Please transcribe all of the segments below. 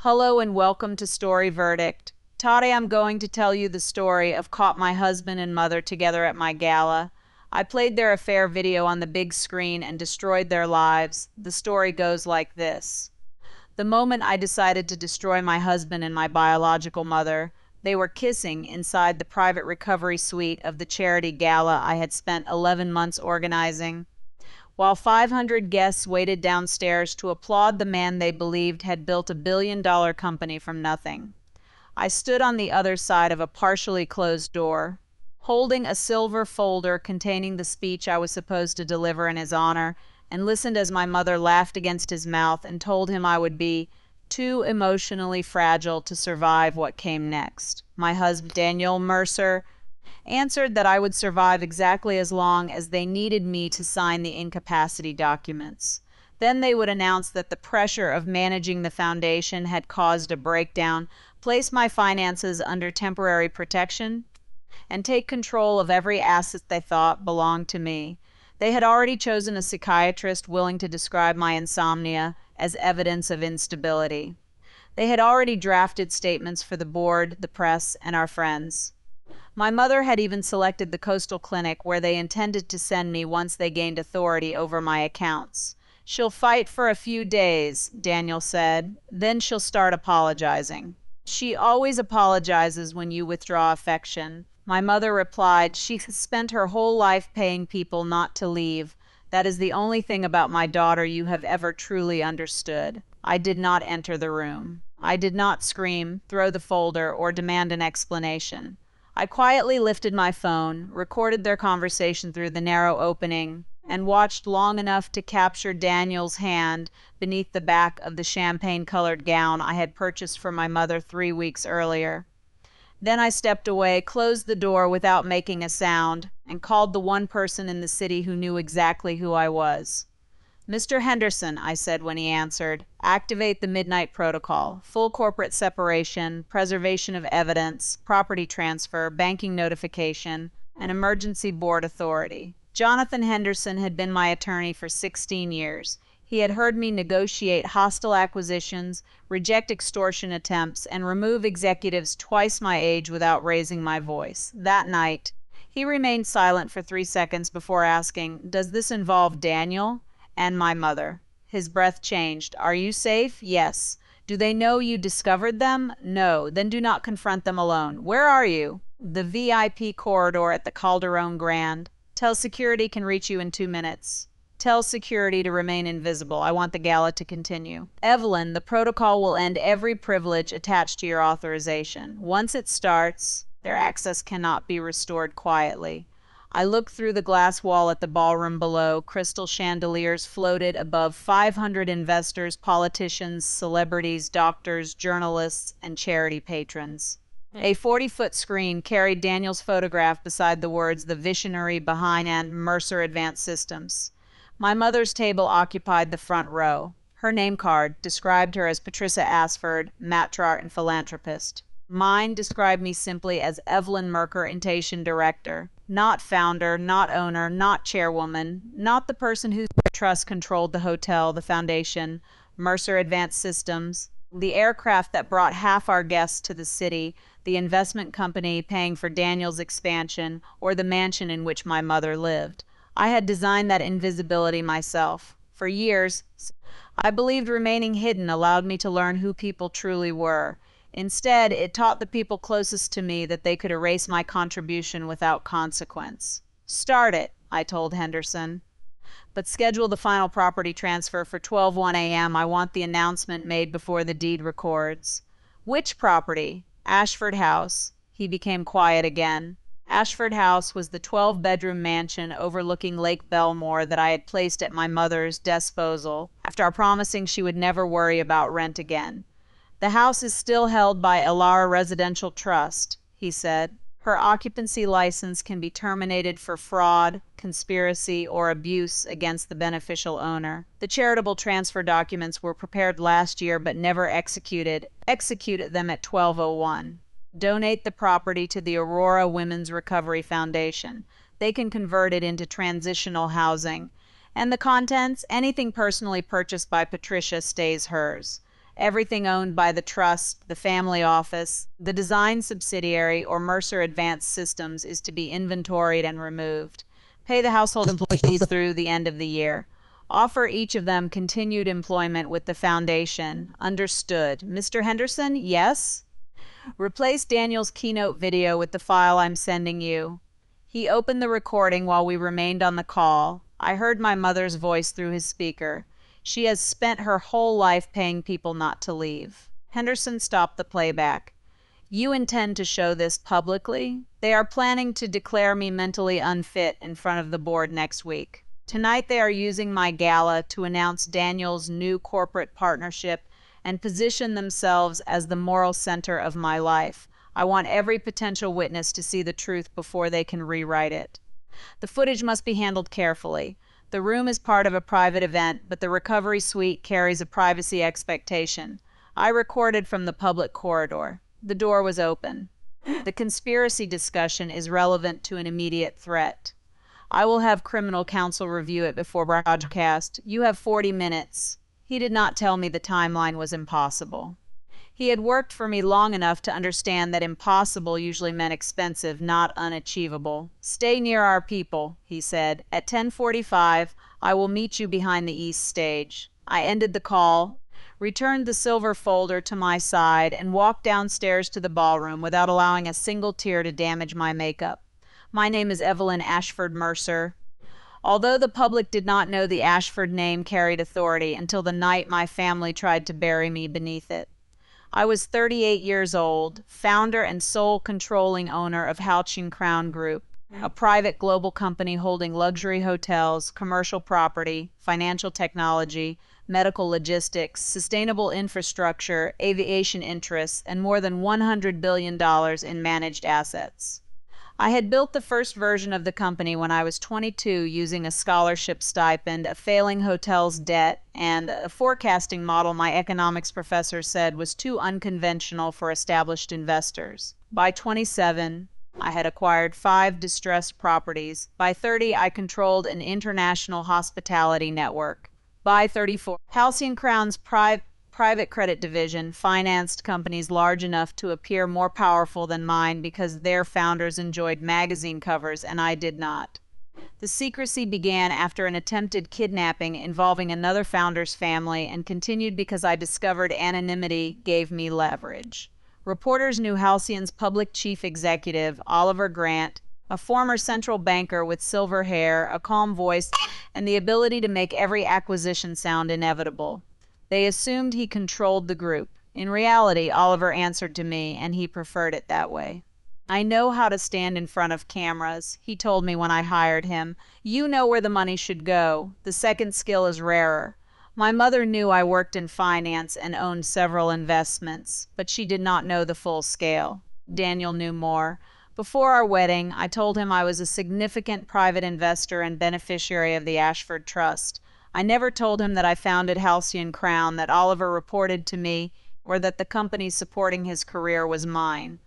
Hello and welcome to Story Verdict. Today I'm going to tell you the story of Caught My Husband and Mother Together at My Gala. I played their affair video on the big screen and destroyed their lives. The story goes like this. The moment I decided to destroy my husband and my biological mother, they were kissing inside the private recovery suite of the charity gala I had spent 11 months organizing. While 500 guests waited downstairs to applaud the man they believed had built a billion-dollar company from nothing. I stood on the other side of a partially closed door, holding a silver folder containing the speech I was supposed to deliver in his honor, and listened as my mother laughed against his mouth and told him I would be too emotionally fragile to survive what came next. My husband, Daniel Mercer, answered that I would survive exactly as long as they needed me to sign the incapacity documents. Then they would announce that the pressure of managing the foundation had caused a breakdown, place my finances under temporary protection, and take control of every asset they thought belonged to me. They had already chosen a psychiatrist willing to describe my insomnia as evidence of instability. They had already drafted statements for the board, the press, and our friends. My mother had even selected the coastal clinic where they intended to send me once they gained authority over my accounts. "She'll fight for a few days," Daniel said. "Then she'll start apologizing." "She always apologizes when you withdraw affection." My mother replied, "She has spent her whole life paying people not to leave. That is the only thing about my daughter you have ever truly understood." I did not enter the room. I did not scream, throw the folder, or demand an explanation. I quietly lifted my phone, recorded their conversation through the narrow opening, and watched long enough to capture Daniel's hand beneath the back of the champagne-colored gown I had purchased for my mother 3 weeks earlier. Then I stepped away, closed the door without making a sound, and called the one person in the city who knew exactly who I was. "Mr. Henderson," I said when he answered, "activate the midnight protocol, full corporate separation, preservation of evidence, property transfer, banking notification, and emergency board authority." Jonathan Henderson had been my attorney for 16 years. He had heard me negotiate hostile acquisitions, reject extortion attempts, and remove executives twice my age without raising my voice. That night, he remained silent for 3 seconds before asking, "Does this involve Daniel and my mother?" His breath changed. "Are you safe?" "Yes." "Do they know you discovered them?" "No." "Then do not confront them alone." "Where are you?" "The VIP corridor at the Calderon Grand." "Tell security can reach you in 2 minutes." "Tell security to remain invisible. I want the gala to continue." "Evelyn, the protocol will end every privilege attached to your authorization. Once it starts, their access cannot be restored quietly." I looked through the glass wall at the ballroom below. Crystal chandeliers floated above 500 investors, politicians, celebrities, doctors, journalists, and charity patrons. A 40-foot screen carried Daniel's photograph beside the words "The Visionary Behind" and "Mercer Advanced Systems." My mother's table occupied the front row. Her name card described her as Patricia Ashford, matriarch and philanthropist. Mine described me simply as Evelyn Mercer, director. Not founder, not owner, not chairwoman, not the person whose trust controlled the hotel, the foundation, Mercer Advanced Systems, the aircraft that brought half our guests to the city, the investment company paying for Daniel's expansion, or the mansion in which my mother lived. I had designed that invisibility myself. For years, I believed remaining hidden allowed me to learn who people truly were. Instead, it taught the people closest to me that they could erase my contribution without consequence. "Start it," I told Henderson. "But schedule the final property transfer for 12:01 a.m. I want the announcement made before the deed records." "Which property?" "Ashford House." He became quiet again. Ashford House was the 12-bedroom mansion overlooking Lake Belmore that I had placed at my mother's disposal after promising she would never worry about rent again. "The house is still held by Elara Residential Trust," he said. "Her occupancy license can be terminated for fraud, conspiracy, or abuse against the beneficial owner. The charitable transfer documents were prepared last year but never executed. Executed them at 12:01. Donate the property to the Aurora Women's Recovery Foundation. They can convert it into transitional housing. And the contents, anything personally purchased by Patricia, stays hers. everything owned by the trust, the family office, the design subsidiary, or Mercer Advanced Systems is to be inventoried and removed. Pay the household employees through the end of the year. Offer each of them continued employment with the foundation. Understood. Mr. Henderson, yes? Replace Daniel's keynote video with the file I'm sending you. He opened the recording while we remained on the call. I heard my mother's voice through his speaker. She has spent her whole life paying people not to leave. Henderson stopped the playback. You intend to show this publicly? They are planning to declare me mentally unfit in front of the board next week. Tonight they are using my gala to announce Daniel's new corporate partnership and position themselves as the moral center of my life. I want every potential witness to see the truth before they can rewrite it. The footage must be handled carefully. The room is part of a private event, but the recovery suite carries a privacy expectation. I recorded from the public corridor. The door was open. The conspiracy discussion is relevant to an immediate threat. I will have criminal counsel review it before broadcast. You have 40 minutes. He did not tell me the timeline was impossible. He had worked for me long enough to understand that impossible usually meant expensive, not unachievable. Stay near our people, he said. At 10:45, I will meet you behind the east stage. I ended the call, returned the silver folder to my side, and walked downstairs to the ballroom without allowing a single tear to damage my makeup. My name is Evelyn Ashford Mercer. Although the public did not know the Ashford name carried authority until the night my family tried to bury me beneath it. I was 38 years old, founder and sole controlling owner of Halcyon Crown Group, a private global company holding luxury hotels, commercial property, financial technology, medical logistics, sustainable infrastructure, aviation interests, and more than $100 billion in managed assets. I had built the first version of the company when I was 22 using a scholarship stipend, a failing hotel's debt, and a forecasting model my economics professor said was too unconventional for established investors. By 27, I had acquired 5 distressed properties. By 30, I controlled an international hospitality network. By 34, Halcyon Crown's private credit division financed companies large enough to appear more powerful than mine because their founders enjoyed magazine covers and I did not. The secrecy began after an attempted kidnapping involving another founder's family and continued because I discovered anonymity gave me leverage. Reporters knew Halcyon's public chief executive, Oliver Grant, a former central banker with silver hair, a calm voice, and the ability to make every acquisition sound inevitable. They assumed he controlled the group. In reality, Oliver answered to me, and he preferred it that way. I know how to stand in front of cameras, he told me when I hired him. You know where the money should go. The second skill is rarer. My mother knew I worked in finance and owned several investments, but she did not know the full scale. Daniel knew more. Before our wedding, I told him I was a significant private investor and beneficiary of the Ashford Trust. I never told him that I founded Halcyon Crown, that Oliver reported to me, or that the company supporting his career was mine.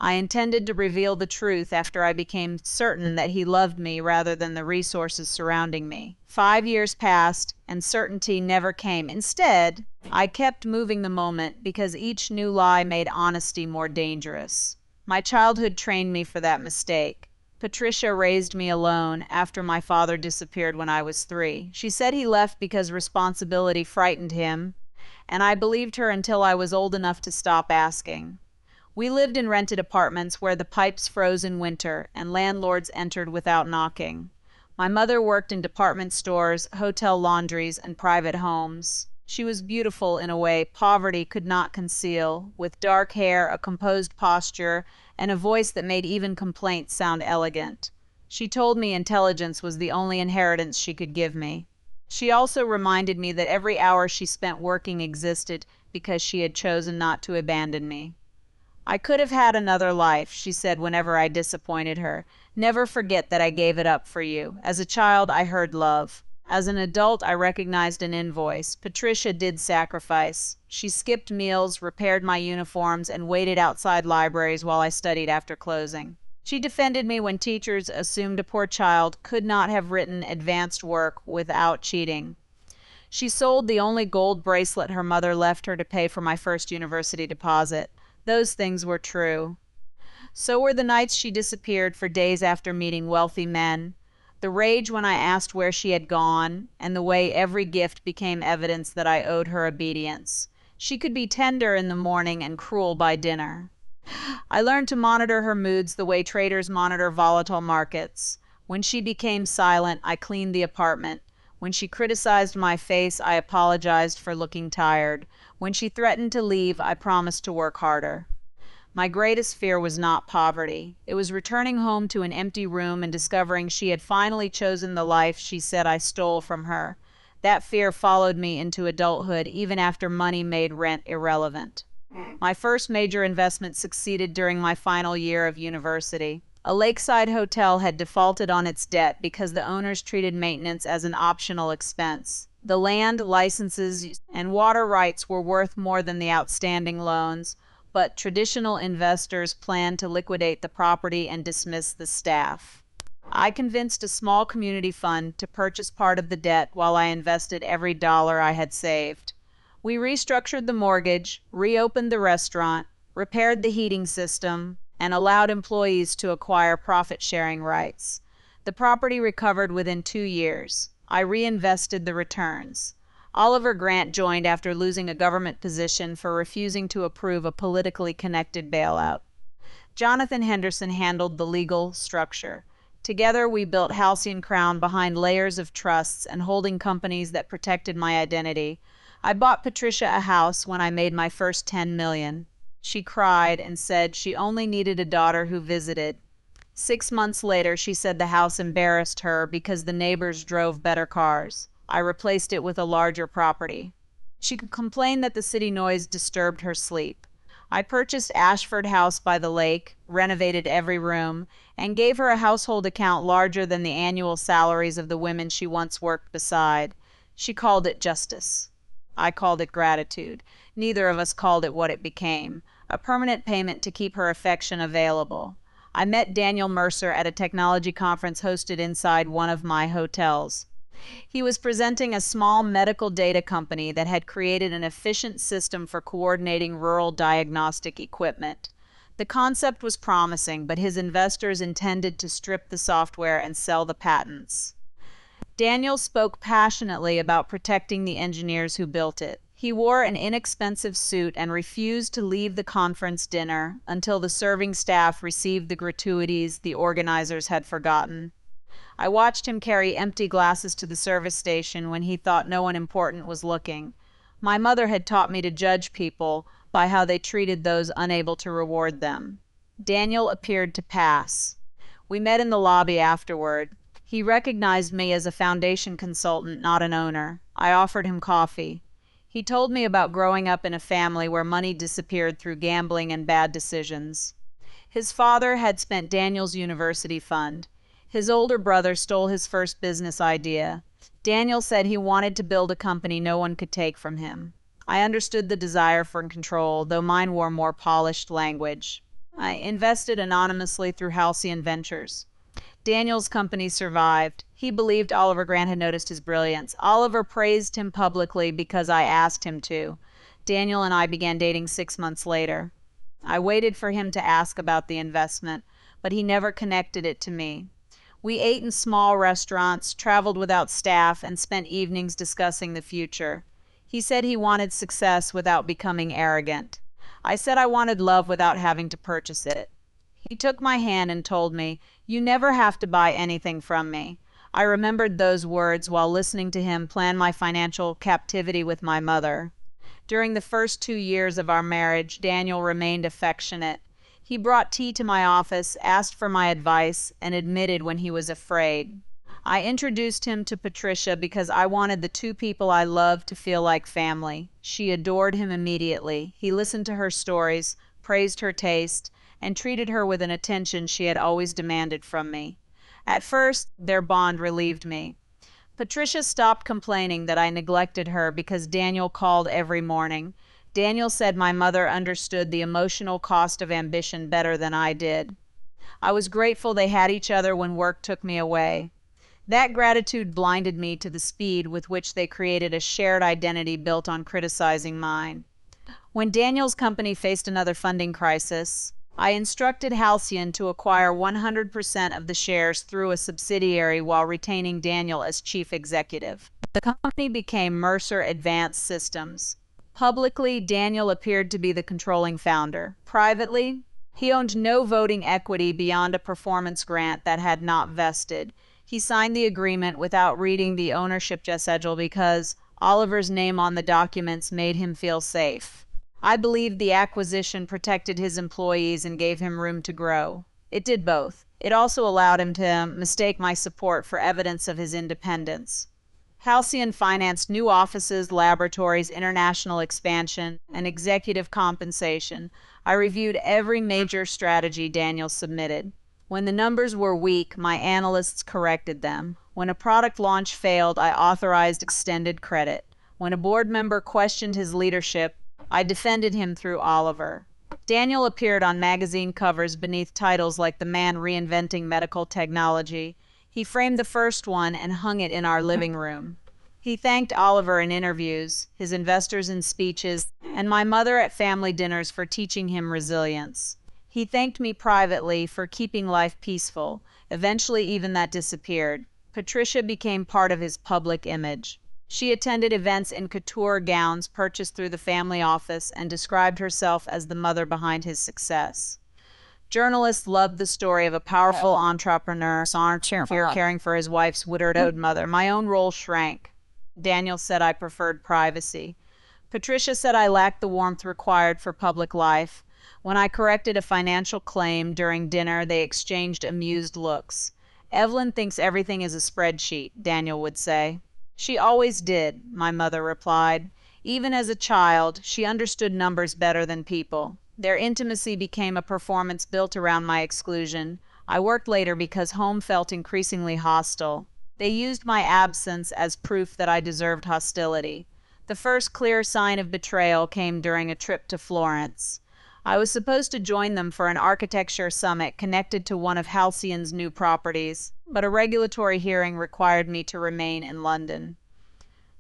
I intended to reveal the truth after I became certain that he loved me rather than the resources surrounding me. 5 years passed, and certainty never came. Instead, I kept moving the moment because each new lie made honesty more dangerous. My childhood trained me for that mistake. Patricia raised me alone after my father disappeared when I was 3. She said he left because responsibility frightened him, and I believed her until I was old enough to stop asking. We lived in rented apartments where the pipes froze in winter and landlords entered without knocking. My mother worked in department stores, hotel laundries, and private homes. She was beautiful in a way poverty could not conceal, with dark hair, a composed posture, and a voice that made even complaints sound elegant. She told me intelligence was the only inheritance she could give me. She also reminded me that every hour she spent working existed because she had chosen not to abandon me. I could have had another life, she said whenever I disappointed her. Never forget that I gave it up for you. As a child, I heard love. As an adult, I recognized an invoice. Patricia did sacrifice. She skipped meals, repaired my uniforms, and waited outside libraries while I studied after closing. She defended me when teachers assumed a poor child could not have written advanced work without cheating. She sold the only gold bracelet her mother left her to pay for my first university deposit. Those things were true. So were the nights she disappeared for days after meeting wealthy men, the rage when I asked where she had gone, and the way every gift became evidence that I owed her obedience. She could be tender in the morning and cruel by dinner. I learned to monitor her moods the way traders monitor volatile markets. When she became silent, I cleaned the apartment. When she criticized my face, I apologized for looking tired. When she threatened to leave, I promised to work harder. My greatest fear was not poverty. It was returning home to an empty room and discovering she had finally chosen the life she said I stole from her. That fear followed me into adulthood even after money made rent irrelevant. My first major investment succeeded during my final year of university. A lakeside hotel had defaulted on its debt because the owners treated maintenance as an optional expense. The land, licenses, and water rights were worth more than the outstanding loans, but traditional investors planned to liquidate the property and dismiss the staff. I convinced a small community fund to purchase part of the debt while I invested every dollar I had saved. We restructured the mortgage, reopened the restaurant, repaired the heating system, and allowed employees to acquire profit-sharing rights. The property recovered within 2 years. I reinvested the returns. Oliver Grant joined after losing a government position for refusing to approve a politically connected bailout. Jonathan Henderson handled the legal structure. Together, we built Halcyon Crown behind layers of trusts and holding companies that protected my identity. I bought Patricia a house when I made my first $10 million. She cried and said she only needed a daughter who visited. 6 months later, she said the house embarrassed her because the neighbors drove better cars. I replaced it with a larger property. She could complain that the city noise disturbed her sleep. I purchased Ashford House by the lake, renovated every room, and gave her a household account larger than the annual salaries of the women she once worked beside. She called it justice. I called it gratitude. Neither of us called it what it became, a permanent payment to keep her affection available. I met Daniel Mercer at a technology conference hosted inside one of my hotels. He was presenting a small medical data company that had created an efficient system for coordinating rural diagnostic equipment. The concept was promising, but his investors intended to strip the software and sell the patents. Daniel spoke passionately about protecting the engineers who built it. He wore an inexpensive suit and refused to leave the conference dinner until the serving staff received the gratuities the organizers had forgotten. I watched him carry empty glasses to the service station when he thought no one important was looking. My mother had taught me to judge people by how they treated those unable to reward them. Daniel appeared to pass. We met in the lobby afterward. He recognized me as a foundation consultant, not an owner. I offered him coffee. He told me about growing up in a family where money disappeared through gambling and bad decisions. His father had spent Daniel's university fund. His older brother stole his first business idea. Daniel said he wanted to build a company no one could take from him. I understood the desire for control, though mine wore more polished language. I invested anonymously through Halcyon Ventures. Daniel's company survived. He believed Oliver Grant had noticed his brilliance. Oliver praised him publicly because I asked him to. Daniel and I began dating 6 months later. I waited for him to ask about the investment, but he never connected it to me. We ate in small restaurants, traveled without staff, and spent evenings discussing the future. He said he wanted success without becoming arrogant. I said I wanted love without having to purchase it. He took my hand and told me, "You never have to buy anything from me." I remembered those words while listening to him plan my financial captivity with my mother. During the first 2 years of our marriage, Daniel remained affectionate. He brought tea to my office, asked for my advice, and admitted when he was afraid. I introduced him to Patricia because I wanted the two people I loved to feel like family. She adored him immediately. He listened to her stories, praised her taste, and treated her with an attention she had always demanded from me. At first, their bond relieved me. Patricia stopped complaining that I neglected her because Daniel called every morning. Daniel said my mother understood the emotional cost of ambition better than I did. I was grateful they had each other when work took me away. That gratitude blinded me to the speed with which they created a shared identity built on criticizing mine. When Daniel's company faced another funding crisis, I instructed Halcyon to acquire 100% of the shares through a subsidiary while retaining Daniel as chief executive. The company became Mercer Advanced Systems. Publicly, Daniel appeared to be the controlling founder. Privately, he owned no voting equity beyond a performance grant that had not vested. He signed the agreement without reading the ownership schedule because Oliver's name on the documents made him feel safe. I believed the acquisition protected his employees and gave him room to grow. It did both. It also allowed him to mistake my support for evidence of his independence. Halcyon financed new offices, laboratories, international expansion, and executive compensation. I reviewed every major strategy Daniel submitted. When the numbers were weak, my analysts corrected them. When a product launch failed, I authorized extended credit. When a board member questioned his leadership, I defended him through Oliver. Daniel appeared on magazine covers beneath titles like "The Man Reinventing Medical Technology." He framed the first one and hung it in our living room. He thanked Oliver in interviews, his investors in speeches, and my mother at family dinners for teaching him resilience. He thanked me privately for keeping life peaceful. Eventually, even that disappeared. Patricia became part of his public image. She attended events in couture gowns purchased through the family office and described herself as the mother behind his success. Journalists loved the story of a powerful entrepreneur caring for his wife's widowed mother. My own role shrank. Daniel said I preferred privacy. Patricia said I lacked the warmth required for public life. When I corrected a financial claim during dinner, they exchanged amused looks. "Evelyn thinks everything is a spreadsheet," Daniel would say. "She always did," my mother replied. Even as a child, she understood numbers better than people. Their intimacy became a performance built around my exclusion. I worked later because home felt increasingly hostile. They used my absence as proof that I deserved hostility. The first clear sign of betrayal came during a trip to Florence. I was supposed to join them for an architecture summit connected to one of Halcyon's new properties, but a regulatory hearing required me to remain in London.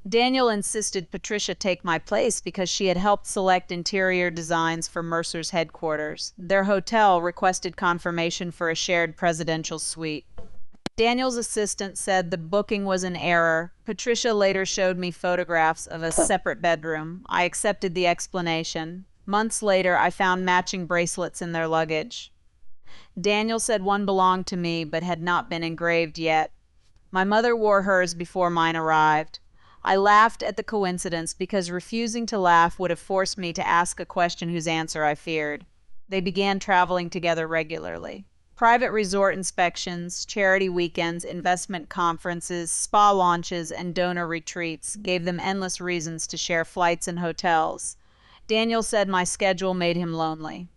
Daniel insisted Patricia take my place because she had helped select interior designs for Mercer's headquarters. Their hotel requested confirmation for a shared presidential suite. Daniel's assistant said the booking was an error. Patricia later showed me photographs of a separate bedroom. I accepted the explanation. Months later, I found matching bracelets in their luggage. Daniel said one belonged to me but had not been engraved yet. My mother wore hers before mine arrived. I laughed at the coincidence because refusing to laugh would have forced me to ask a question whose answer I feared. They began traveling together regularly. Private resort inspections, charity weekends, investment conferences, spa launches, and donor retreats gave them endless reasons to share flights and hotels. Daniel said my schedule made him lonely.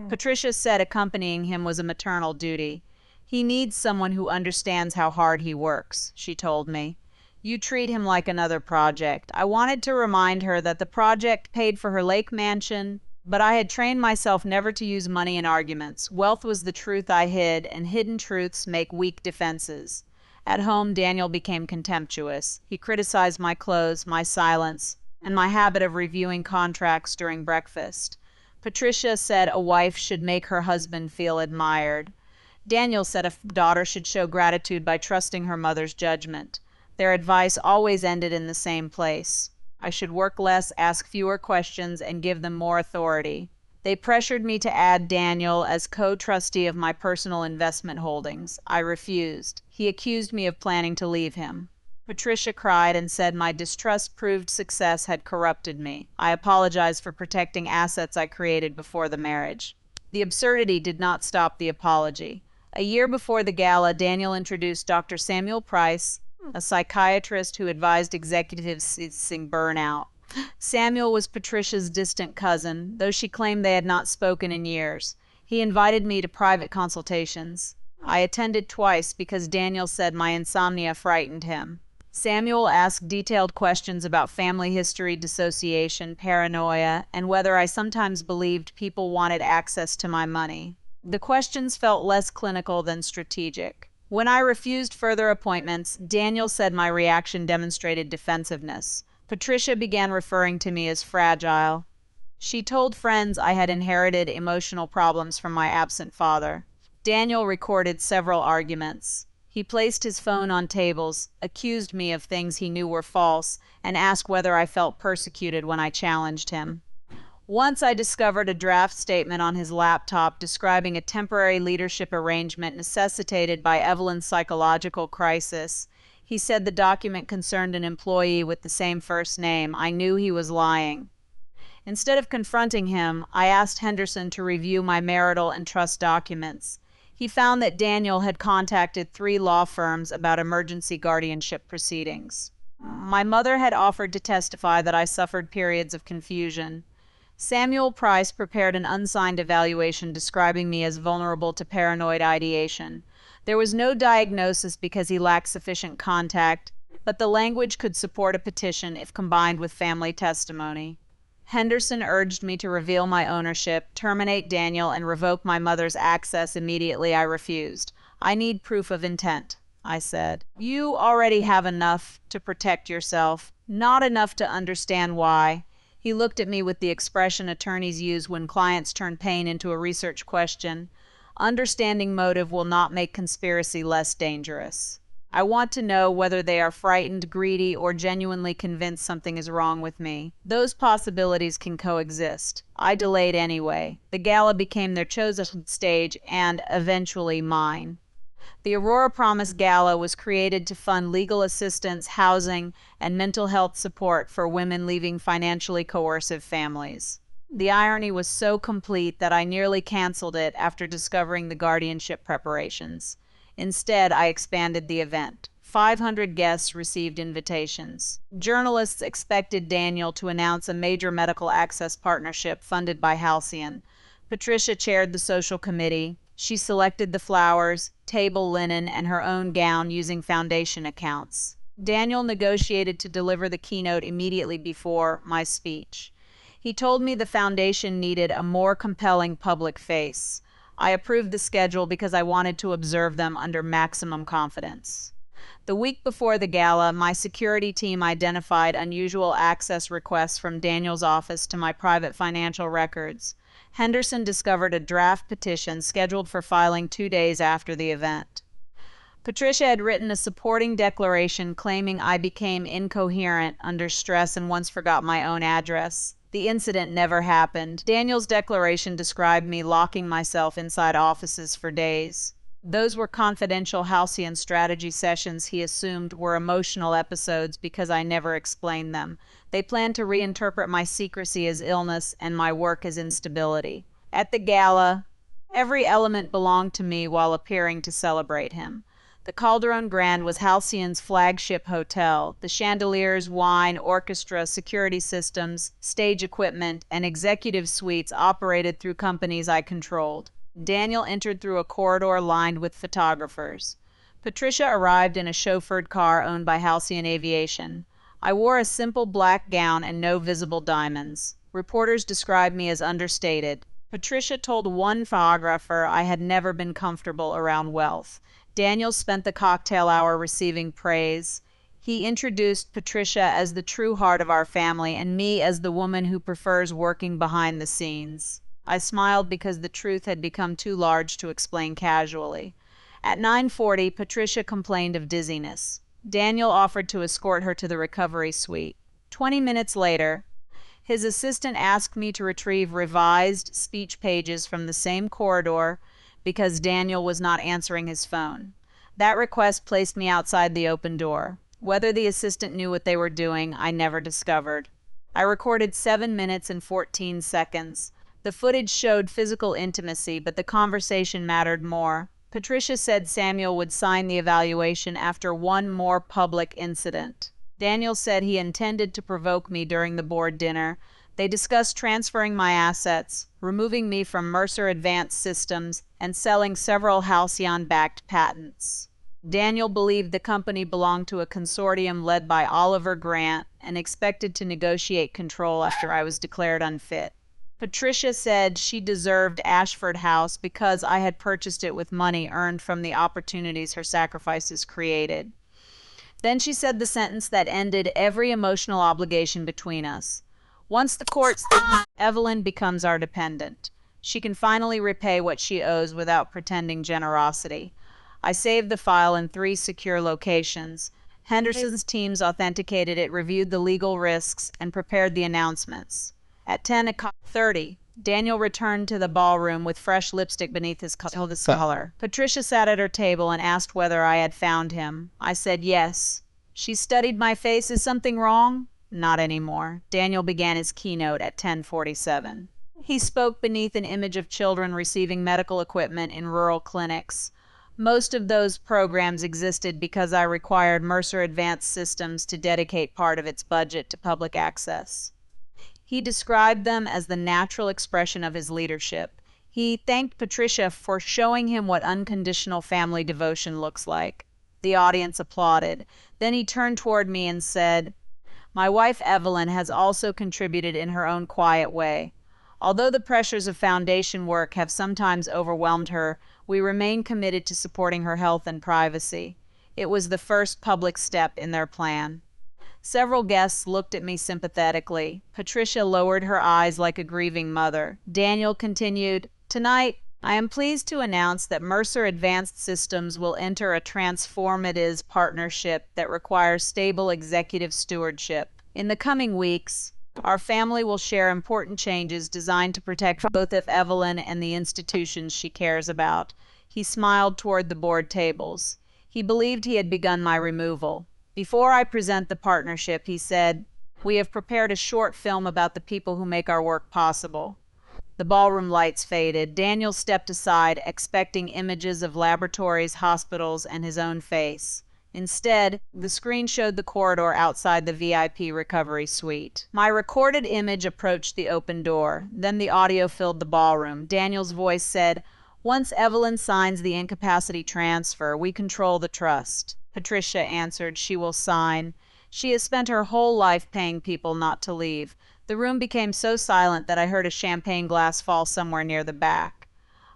Patricia said accompanying him was a maternal duty. "He needs someone who understands how hard he works," she told me. "You treat him like another project." I wanted to remind her that the project paid for her lake mansion, but I had trained myself never to use money in arguments. Wealth was the truth I hid, and hidden truths make weak defenses. At home, Daniel became contemptuous. He criticized my clothes, my silence, and my habit of reviewing contracts during breakfast. Patricia said a wife should make her husband feel admired. Daniel said a daughter should show gratitude by trusting her mother's judgment. Their advice always ended in the same place. I should work less, ask fewer questions, and give them more authority. They pressured me to add Daniel as co-trustee of my personal investment holdings. I refused. He accused me of planning to leave him. Patricia cried and said my distrust-proved success had corrupted me. I apologized for protecting assets I created before the marriage. The absurdity did not stop the apology. A year before the gala, Daniel introduced Dr. Samuel Price, a psychiatrist who advised executives facing burnout. Samuel was Patricia's distant cousin, though she claimed they had not spoken in years. He invited me to private consultations. I attended twice because Daniel said my insomnia frightened him. Samuel asked detailed questions about family history, dissociation, paranoia, and whether I sometimes believed people wanted access to my money. The questions felt less clinical than strategic. When I refused further appointments, Daniel said my reaction demonstrated defensiveness. Patricia began referring to me as fragile. She told friends I had inherited emotional problems from my absent father. Daniel recorded several arguments. He placed his phone on tables, accused me of things he knew were false, and asked whether I felt persecuted when I challenged him. Once I discovered a draft statement on his laptop describing a temporary leadership arrangement necessitated by Evelyn's psychological crisis. He said the document concerned an employee with the same first name. I knew he was lying. Instead of confronting him, I asked Henderson to review my marital and trust documents. He found that Daniel had contacted 3 law firms about emergency guardianship proceedings. My mother had offered to testify that I suffered periods of confusion. Samuel Price prepared an unsigned evaluation describing me as vulnerable to paranoid ideation. There was no diagnosis because he lacked sufficient contact, but the language could support a petition if combined with family testimony. Henderson urged me to reveal my ownership, terminate Daniel, and revoke my mother's access immediately. I refused. I need proof of intent, I said. You already have enough to protect yourself, not enough to understand why. He looked at me with the expression attorneys use when clients turn pain into a research question. Understanding motive will not make conspiracy less dangerous. I want to know whether they are frightened, greedy, or genuinely convinced something is wrong with me. Those possibilities can coexist. I delayed anyway. The gala became their chosen stage and, eventually, mine. The Aurora Promise Gala was created to fund legal assistance, housing, and mental health support for women leaving financially coercive families. The irony was so complete that I nearly canceled it after discovering the guardianship preparations. Instead, I expanded the event. 500 guests received invitations. Journalists expected Daniel to announce a major medical access partnership funded by Halcyon. Patricia chaired the social committee. She selected the flowers, table linen, and her own gown using foundation accounts. Daniel negotiated to deliver the keynote immediately before my speech. He told me the foundation needed a more compelling public face. I approved the schedule because I wanted to observe them under maximum confidence. The week before the gala, my security team identified unusual access requests from Daniel's office to my private financial records. Henderson discovered a draft petition scheduled for filing 2 days after the event. Patricia had written a supporting declaration claiming I became incoherent under stress and once forgot my own address. The incident never happened. Daniel's declaration described me locking myself inside offices for days. Those were confidential Halcyon strategy sessions he assumed were emotional episodes because I never explained them. They planned to reinterpret my secrecy as illness and my work as instability. At the gala, every element belonged to me while appearing to celebrate him. The Calderon Grand was Halcyon's flagship hotel. The chandeliers, wine, orchestra, security systems, stage equipment, and executive suites operated through companies I controlled. Daniel entered through a corridor lined with photographers. Patricia arrived in a chauffeured car owned by Halcyon Aviation. I wore a simple black gown and no visible diamonds. Reporters described me as understated. Patricia told one photographer I had never been comfortable around wealth. Daniel spent the cocktail hour receiving praise. He introduced Patricia as the true heart of our family and me as the woman who prefers working behind the scenes. I smiled because the truth had become too large to explain casually. At 9:40, Patricia complained of dizziness. Daniel offered to escort her to the recovery suite. 20 minutes later, his assistant asked me to retrieve revised speech pages from the same corridor because Daniel was not answering his phone. That request placed me outside the open door. Whether the assistant knew what they were doing, I never discovered. I recorded 7 minutes and 14 seconds. The footage showed physical intimacy, but the conversation mattered more. Patricia said Samuel would sign the evaluation after one more public incident. Daniel said he intended to provoke me during the board dinner. They discussed transferring my assets, removing me from Mercer Advanced Systems, and selling several Halcyon-backed patents. Daniel believed the company belonged to a consortium led by Oliver Grant and expected to negotiate control after I was declared unfit. Patricia said she deserved Ashford House because I had purchased it with money earned from the opportunities her sacrifices created. Then she said the sentence that ended every emotional obligation between us. Once the courts, Evelyn becomes our dependent. She can finally repay what she owes without pretending generosity. I saved the file in 3 secure locations. Henderson's teams authenticated it, reviewed the legal risks, and prepared the announcements. At 10:30, Daniel returned to the ballroom with fresh lipstick beneath his collar. Patricia sat at her table and asked whether I had found him. I said yes. She studied my face. Is something wrong? Not anymore. Daniel began his keynote at 10:47. He spoke beneath an image of children receiving medical equipment in rural clinics. Most of those programs existed because I required Mercer Advanced Systems to dedicate part of its budget to public access. He described them as the natural expression of his leadership. He thanked Patricia for showing him what unconditional family devotion looks like. The audience applauded. Then he turned toward me and said, "My wife Evelyn has also contributed in her own quiet way. Although the pressures of foundation work have sometimes overwhelmed her, we remain committed to supporting her health and privacy. It was the first public step in their plan." Several guests looked at me sympathetically. Patricia lowered her eyes like a grieving mother. Daniel continued, "Tonight, I am pleased to announce that Mercer Advanced Systems will enter a transformative partnership that requires stable executive stewardship. In the coming weeks, our family will share important changes designed to protect both of Evelyn and the institutions she cares about." He smiled toward the board tables. He believed he had begun my removal. "Before I present the partnership," he said, "we have prepared a short film about the people who make our work possible." The ballroom lights faded. Daniel stepped aside, expecting images of laboratories, hospitals, and his own face. Instead, the screen showed the corridor outside the VIP recovery suite. My recorded image approached the open door. Then the audio filled the ballroom. Daniel's voice said, "Once Evelyn signs the incapacity transfer, we control the trust." Patricia answered, "She will sign. She has spent her whole life paying people not to leave." The room became so silent that I heard a champagne glass fall somewhere near the back.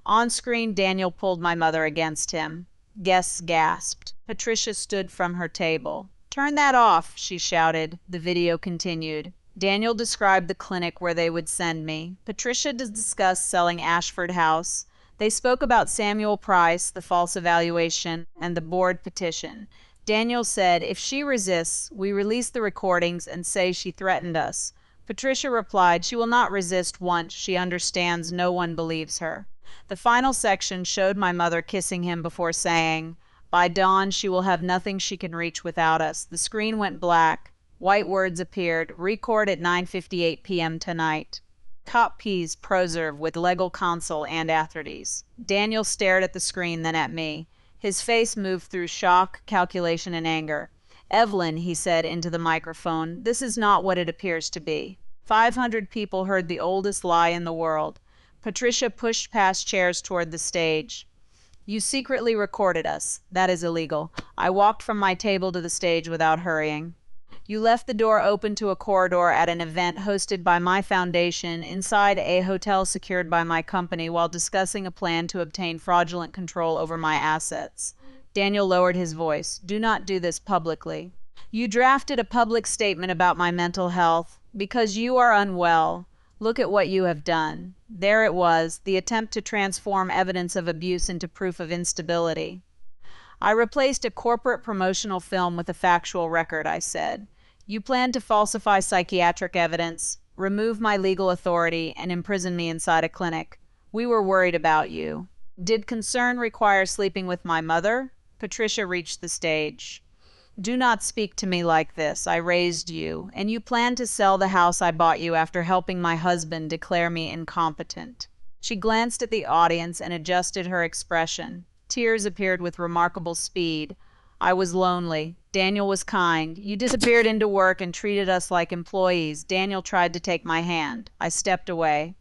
On screen, Daniel pulled my mother against him. Guests gasped. Patricia stood from her table. "Turn that off," she shouted. The video continued. Daniel described the clinic where they would send me. Patricia discussed selling Ashford House. They spoke about Samuel Price, the false evaluation, and the board petition. Daniel said, "If she resists, we release the recordings and say she threatened us." Patricia replied, "She will not resist once she understands no one believes her." The final section showed my mother kissing him before saying, "By dawn she will have nothing she can reach without us." The screen went black. White words appeared. "Record at 9:58 p.m. tonight. Cop peas preserve with legal counsel and authorities." Daniel stared at the screen, then at me. His face moved through shock, calculation, and anger. "Evelyn," he said into the microphone, "this is not what it appears to be." 500 people heard the oldest lie in the world. Patricia pushed past chairs toward the stage. "You secretly recorded us. That is illegal." I walked from my table to the stage without hurrying. "You left the door open to a corridor at an event hosted by my foundation inside a hotel secured by my company while discussing a plan to obtain fraudulent control over my assets." Daniel lowered his voice. "Do not do this publicly. You drafted a public statement about my mental health because you are unwell. Look at what you have done." There it was, the attempt to transform evidence of abuse into proof of instability. "I replaced a corporate promotional film with a factual record," I said. "You plan to falsify psychiatric evidence, remove my legal authority, and imprison me inside a clinic. We were worried about you." Did concern require sleeping with my mother? Patricia reached the stage. "Do not speak to me like this. I raised you, and you plan to sell the house I bought you after helping my husband declare me incompetent." She glanced at the audience and adjusted her expression. Tears appeared with remarkable speed. "I was lonely. Daniel was kind. You disappeared into work and treated us like employees." Daniel tried to take my hand. I stepped away.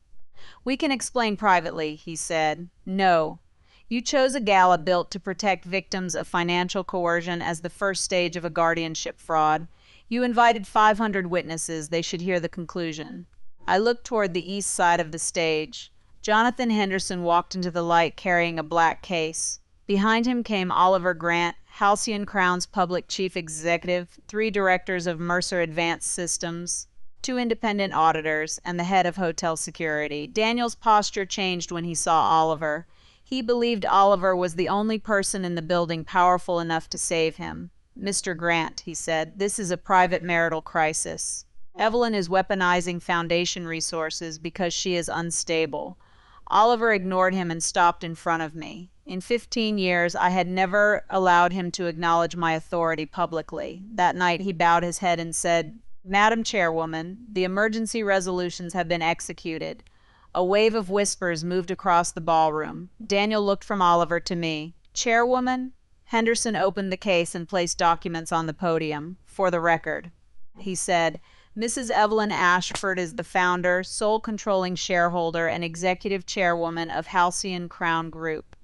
"We can explain privately," he said. "No. You chose a gala built to protect victims of financial coercion as the first stage of a guardianship fraud. You invited 500 witnesses. They should hear the conclusion." I looked toward the east side of the stage. Jonathan Henderson walked into the light carrying a black case. Behind him came Oliver Grant, Halcyon Crown's public chief executive, 3 directors of Mercer Advanced Systems, 2 independent auditors, and the head of hotel security. Daniel's posture changed when he saw Oliver. He believed Oliver was the only person in the building powerful enough to save him. "Mr. Grant," he said, "this is a private marital crisis. Evelyn is weaponizing Foundation resources because she is unstable." Oliver ignored him and stopped in front of me. In 15 years, I had never allowed him to acknowledge my authority publicly. That night, he bowed his head and said, "Madam Chairwoman, the emergency resolutions have been executed." A wave of whispers moved across the ballroom. Daniel looked from Oliver to me. "Chairwoman?" Henderson opened the case and placed documents on the podium. "For the record," he said, "Mrs. Evelyn Ashford is the founder, sole controlling shareholder, and executive chairwoman of Halcyon Crown Group.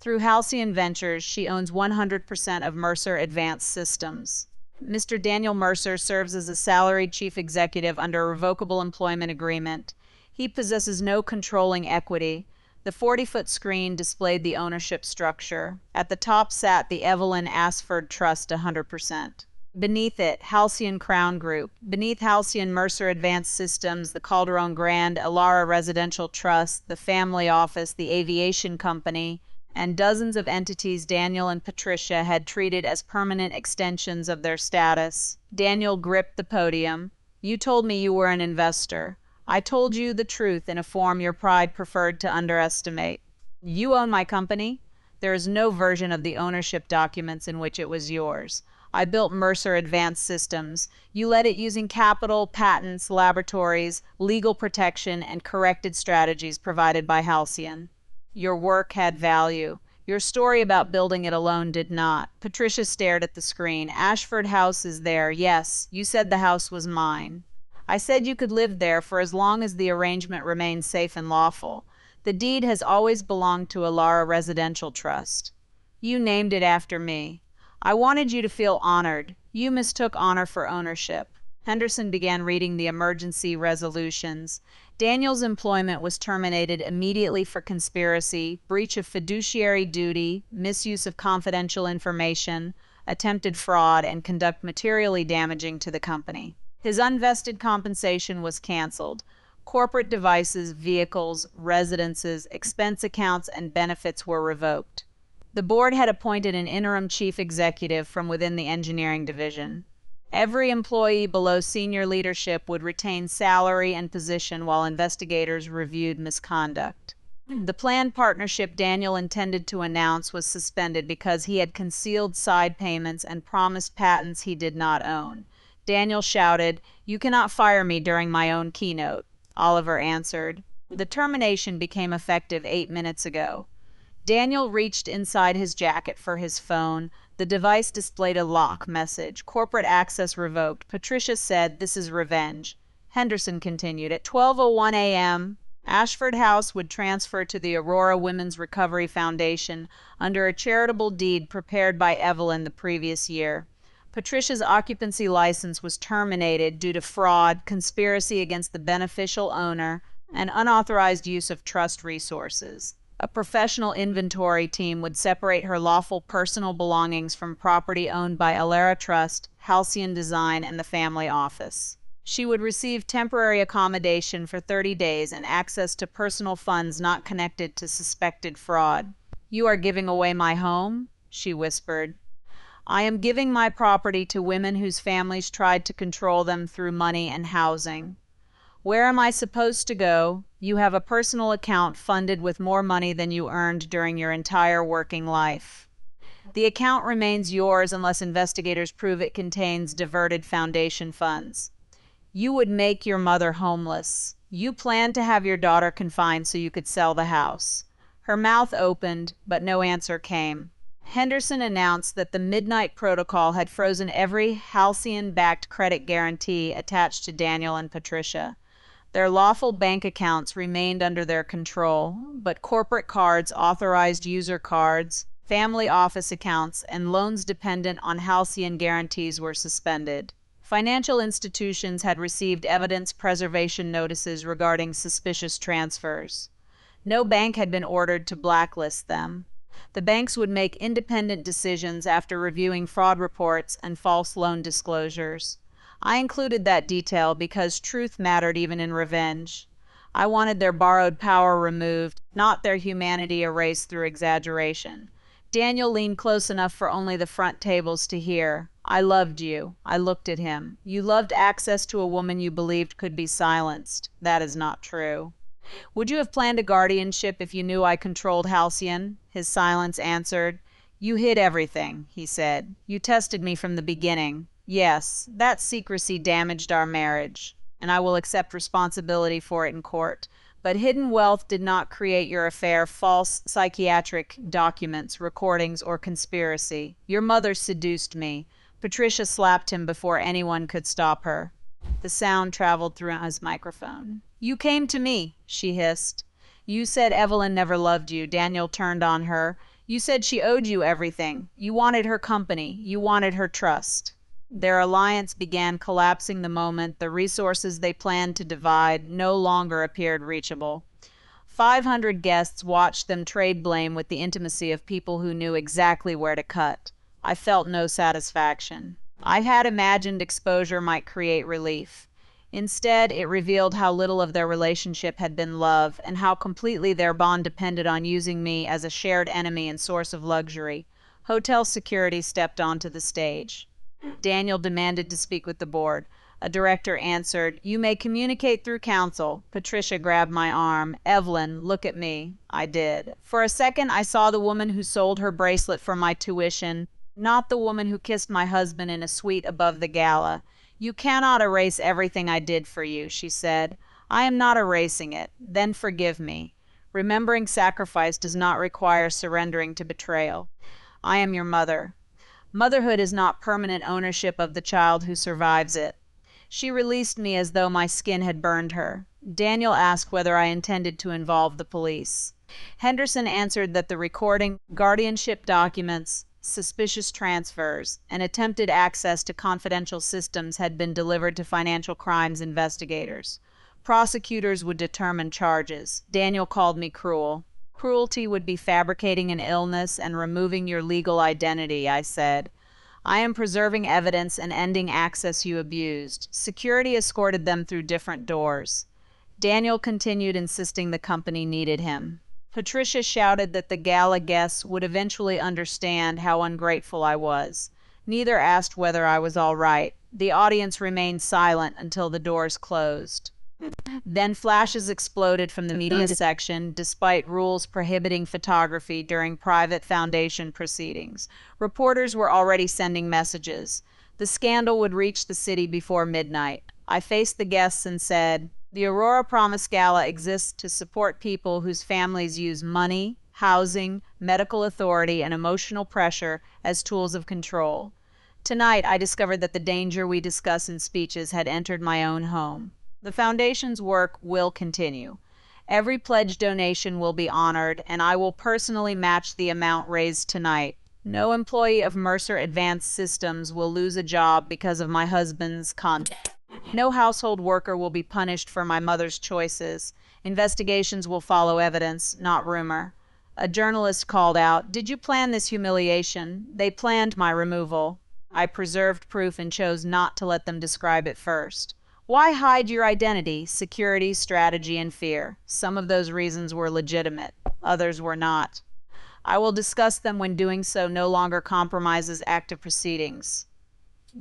Through Halcyon Ventures, she owns 100% of Mercer Advanced Systems. Mr. Daniel Mercer serves as a salaried chief executive under a revocable employment agreement. He possesses no controlling equity." The 40-foot screen displayed the ownership structure. At the top sat the Evelyn Ashford Trust 100%. Beneath it, Halcyon Crown Group. Beneath Halcyon, Mercer Advanced Systems, the Calderon Grand, Elara Residential Trust, the Family Office, the Aviation Company, and dozens of entities Daniel and Patricia had treated as permanent extensions of their status. Daniel gripped the podium. "You told me you were an investor. I told you the truth in a form your pride preferred to underestimate. You own my company. There is no version of the ownership documents in which it was yours. I built Mercer Advanced Systems. You led it using capital, patents, laboratories, legal protection, and corrected strategies provided by Halcyon. Your work had value. Your story about building it alone did not." Patricia stared at the screen. "Ashford House is there. Yes, you said the house was mine. I said you could live there for as long as the arrangement remained safe and lawful. The deed has always belonged to Elara Residential Trust. You named it after me. I wanted you to feel honored. You mistook honor for ownership." Henderson began reading the emergency resolutions. Daniel's employment was terminated immediately for conspiracy, breach of fiduciary duty, misuse of confidential information, attempted fraud, and conduct materially damaging to the company. His unvested compensation was canceled. Corporate devices, vehicles, residences, expense accounts, and benefits were revoked. The board had appointed an interim chief executive from within the engineering division. Every employee below senior leadership would retain salary and position while investigators reviewed misconduct. The planned partnership Daniel intended to announce was suspended because he had concealed side payments and promised patents he did not own. Daniel shouted, "You cannot fire me during my own keynote." Oliver answered, "The termination became effective 8 minutes ago." Daniel reached inside his jacket for his phone. The device displayed a lock message. "Corporate access revoked." Patricia said, "This is revenge." Henderson continued, "At 12:01 a.m., Ashford House would transfer to the Aurora Women's Recovery Foundation under a charitable deed prepared by Evelyn the previous year. Patricia's occupancy license was terminated due to fraud, conspiracy against the beneficial owner, and unauthorized use of trust resources. A professional inventory team would separate her lawful personal belongings from property owned by Elara Trust, Halcyon Design, and the Family Office. She would receive temporary accommodation for 30 days and access to personal funds not connected to suspected fraud. "You are giving away my home?" she whispered. "I am giving my property to women whose families tried to control them through money and housing. Where am I supposed to go? You have a personal account funded with more money than you earned during your entire working life. The account remains yours unless investigators prove it contains diverted foundation funds. You would make your mother homeless. You planned to have your daughter confined so you could sell the house." Her mouth opened, but no answer came. Henderson announced that the Midnight Protocol had frozen every Halcyon-backed credit guarantee attached to Daniel and Patricia. Their lawful bank accounts remained under their control, but corporate cards, authorized user cards, family office accounts, and loans dependent on Halcyon guarantees were suspended. Financial institutions had received evidence preservation notices regarding suspicious transfers. No bank had been ordered to blacklist them. The banks would make independent decisions after reviewing fraud reports and false loan disclosures. I included that detail because truth mattered even in revenge. I wanted their borrowed power removed, not their humanity erased through exaggeration. Daniel leaned close enough for only the front tables to hear. I loved you. I looked at him. You loved access to a woman you believed could be silenced. That is not true. Would you have planned a guardianship if you knew I controlled Halcyon? His silence answered. You hid everything, he said. You tested me from the beginning. Yes, that secrecy damaged our marriage, and I will accept responsibility for it in court. But hidden wealth did not create your affair, false psychiatric documents, recordings, or conspiracy. Your mother seduced me. Patricia slapped him before anyone could stop her. The sound traveled through his microphone. You came to me, she hissed. You said Evelyn never loved you. Daniel turned on her. You said she owed you everything. You wanted her company. You wanted her trust. Their alliance began collapsing the moment the resources they planned to divide no longer appeared reachable. 500 guests watched them trade blame with the intimacy of people who knew exactly where to cut. I felt no satisfaction. I had imagined exposure might create relief. Instead, it revealed how little of their relationship had been love, and how completely their bond depended on using me as a shared enemy and source of luxury. Hotel security stepped onto the stage. Daniel demanded to speak with the board. A director answered, You may communicate through counsel. Patricia grabbed my arm. Evelyn, look at me. I did. For a second, I saw the woman who sold her bracelet for my tuition, not the woman who kissed my husband in a suite above the Gala. You cannot erase everything I did for you, she said. I am not erasing it. Then forgive me. Remembering sacrifice does not require surrendering to betrayal. I am your mother. Motherhood is not permanent ownership of the child who survives it. She released me as though my skin had burned her. Daniel asked whether I intended to involve the police. Henderson answered that the recording, guardianship documents, suspicious transfers, and attempted access to confidential systems had been delivered to financial crimes investigators. Prosecutors would determine charges. Daniel called me cruel. Cruelty would be fabricating an illness and removing your legal identity, I said. I am preserving evidence and ending access you abused. Security escorted them through different doors. Daniel continued insisting the company needed him. Patricia shouted that the Gala guests would eventually understand how ungrateful I was. Neither asked whether I was all right. The audience remained silent until the doors closed. Then flashes exploded from the media section, despite rules prohibiting photography during private foundation proceedings. Reporters were already sending messages. The scandal would reach the city before midnight. I faced the guests and said, The Aurora Promise Gala exists to support people whose families use money, housing, medical authority, and emotional pressure as tools of control. Tonight, I discovered that the danger we discuss in speeches had entered my own home. The Foundation's work will continue. Every pledged donation will be honored, and I will personally match the amount raised tonight. No employee of Mercer Advanced Systems will lose a job because of my husband's conduct. No household worker will be punished for my mother's choices. Investigations will follow evidence, not rumor. A journalist called out, Did you plan this humiliation? They planned my removal. I preserved proof and chose not to let them describe it first. Why hide your identity, security, strategy, and fear? Some of those reasons were legitimate. Others were not. I will discuss them when doing so no longer compromises active proceedings.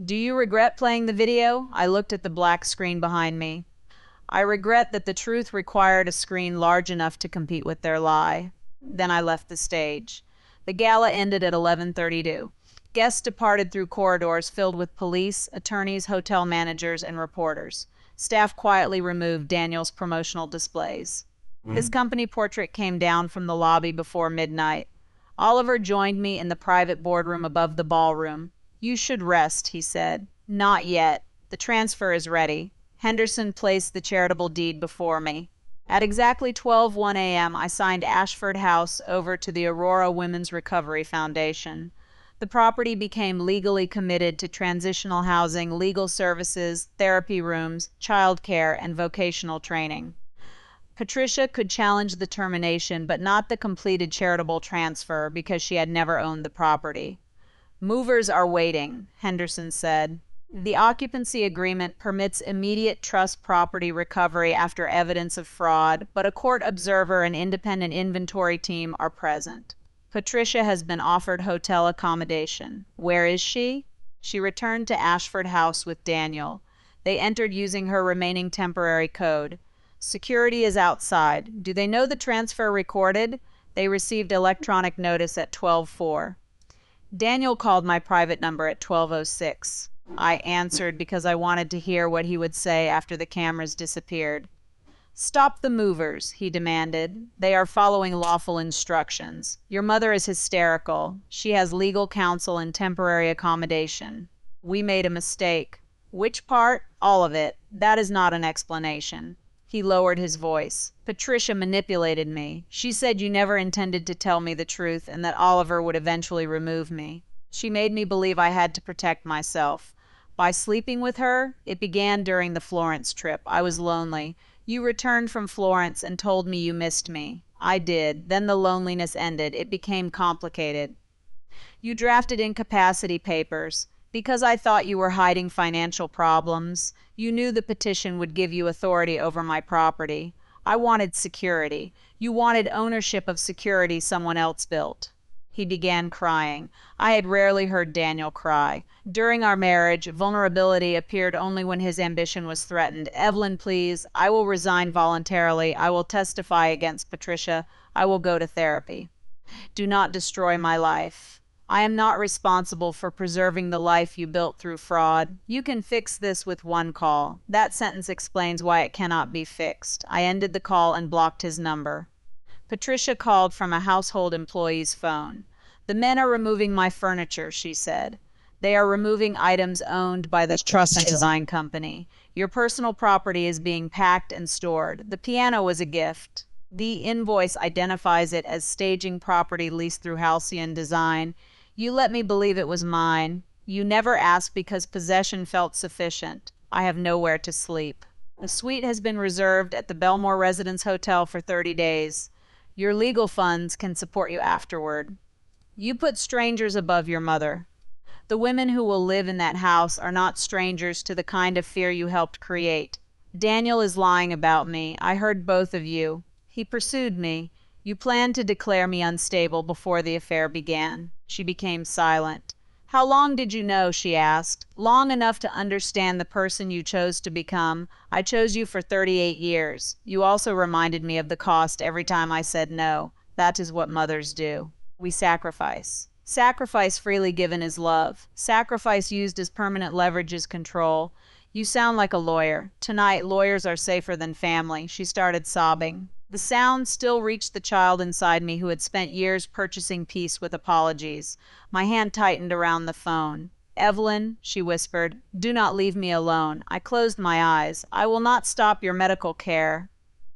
Do you regret playing the video? I looked at the black screen behind me. I regret that the truth required a screen large enough to compete with their lie. Then I left the stage. The gala ended at 11:32. Guests departed through corridors filled with police, attorneys, hotel managers, and reporters. Staff quietly removed Daniel's promotional displays. His company portrait came down from the lobby before midnight. Oliver joined me in the private boardroom above the ballroom. You should rest, he said. Not yet. The transfer is ready. Henderson placed the charitable deed before me. At exactly 12:01 a.m., I signed Ashford House over to the Aurora Women's Recovery Foundation. The property became legally committed to transitional housing, legal services, therapy rooms, childcare, and vocational training. Patricia could challenge the termination, but not the completed charitable transfer because she had never owned the property. Movers are waiting, Henderson said. The occupancy agreement permits immediate trust property recovery after evidence of fraud, but a court observer and independent inventory team are present. Patricia has been offered hotel accommodation. Where is she? She returned to Ashford House with Daniel. They entered using her remaining temporary code. Security is outside. Do they know the transfer recorded? They received electronic notice at 12:04. Daniel called my private number at 12:06. I answered because I wanted to hear what he would say after the cameras disappeared. "Stop the movers," he demanded. "They are following lawful instructions. Your mother is hysterical. She has legal counsel and temporary accommodation. We made a mistake." "Which part?" "All of it. That is not an explanation." He lowered his voice. "Patricia manipulated me. She said you never intended to tell me the truth and that Oliver would eventually remove me. She made me believe I had to protect myself. By sleeping with her, it began during the Florence trip. I was lonely. You returned from Florence and told me you missed me. I did. Then the loneliness ended. It became complicated. You drafted incapacity papers. Because I thought you were hiding financial problems. You knew the petition would give you authority over my property. I wanted security. You wanted ownership of security someone else built." He began crying. I had rarely heard Daniel cry. During our marriage, vulnerability appeared only when his ambition was threatened. "Evelyn, please. I will resign voluntarily. I will testify against Patricia. I will go to therapy. Do not destroy my life. I am not responsible for preserving the life you built through fraud. You can fix this with one call." That sentence explains why it cannot be fixed. I ended the call and blocked his number. Patricia called from a household employee's phone. "The men are removing my furniture," she said. "They are removing items owned by the trust and design company. Your personal property is being packed and stored. The piano was a gift. The invoice identifies it as staging property leased through Halcyon Design. You let me believe it was mine. You never asked because possession felt sufficient. I have nowhere to sleep. A suite has been reserved at the Belmore Residence Hotel for 30 days. Your legal funds can support you afterward. You put strangers above your mother. The women who will live in that house are not strangers to the kind of fear you helped create. Daniel is lying about me. I heard both of you. He pursued me. You planned to declare me unstable before the affair began." She became silent. "How long did you know?" she asked. "Long enough to understand the person you chose to become. I chose you for 38 years. You also reminded me of the cost every time I said no. That is what mothers do. We sacrifice. Sacrifice freely given is love. Sacrifice used as permanent leverage is control. You sound like a lawyer. Tonight, lawyers are safer than family." She started sobbing. The sound still reached the child inside me who had spent years purchasing peace with apologies. My hand tightened around the phone. "Evelyn," she whispered, "do not leave me alone." I closed my eyes. "I will not stop your medical care,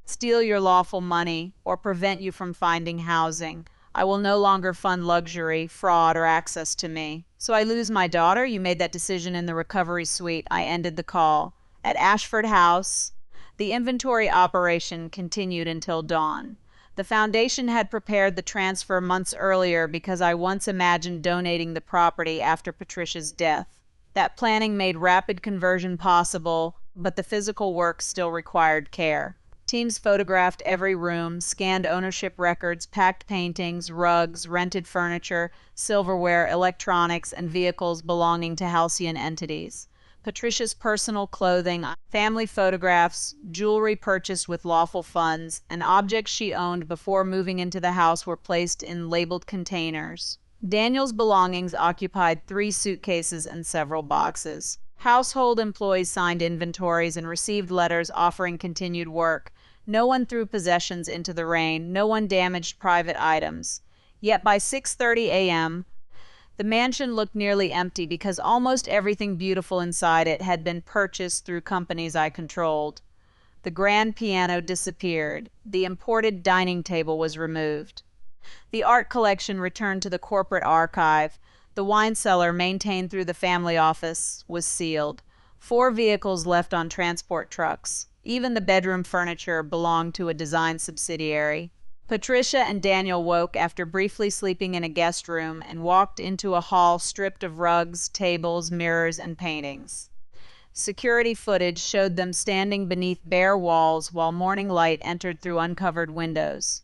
steal your lawful money, or prevent you from finding housing. I will no longer fund luxury, fraud, or access to me." "So I lose my daughter?" "You made that decision in the recovery suite." I ended the call. At Ashford House, the inventory operation continued until dawn. The foundation had prepared the transfer months earlier because I once imagined donating the property after Patricia's death. That planning made rapid conversion possible, but the physical work still required care. Teams photographed every room, scanned ownership records, packed paintings, rugs, rented furniture, silverware, electronics, and vehicles belonging to Halcyon entities. Patricia's personal clothing, family photographs, jewelry purchased with lawful funds, and objects she owned before moving into the house were placed in labeled containers. Daniel's belongings occupied 3 suitcases and several boxes. Household employees signed inventories and received letters offering continued work. No one threw possessions into the rain. No one damaged private items. Yet by 6:30 a.m., the mansion looked nearly empty because almost everything beautiful inside it had been purchased through companies I controlled. The grand piano disappeared. The imported dining table was removed. The art collection returned to the corporate archive. The wine cellar, maintained through the family office, was sealed. 4 vehicles left on transport trucks. Even the bedroom furniture belonged to a design subsidiary. Patricia and Daniel woke after briefly sleeping in a guest room and walked into a hall stripped of rugs, tables, mirrors, and paintings. Security footage showed them standing beneath bare walls while morning light entered through uncovered windows.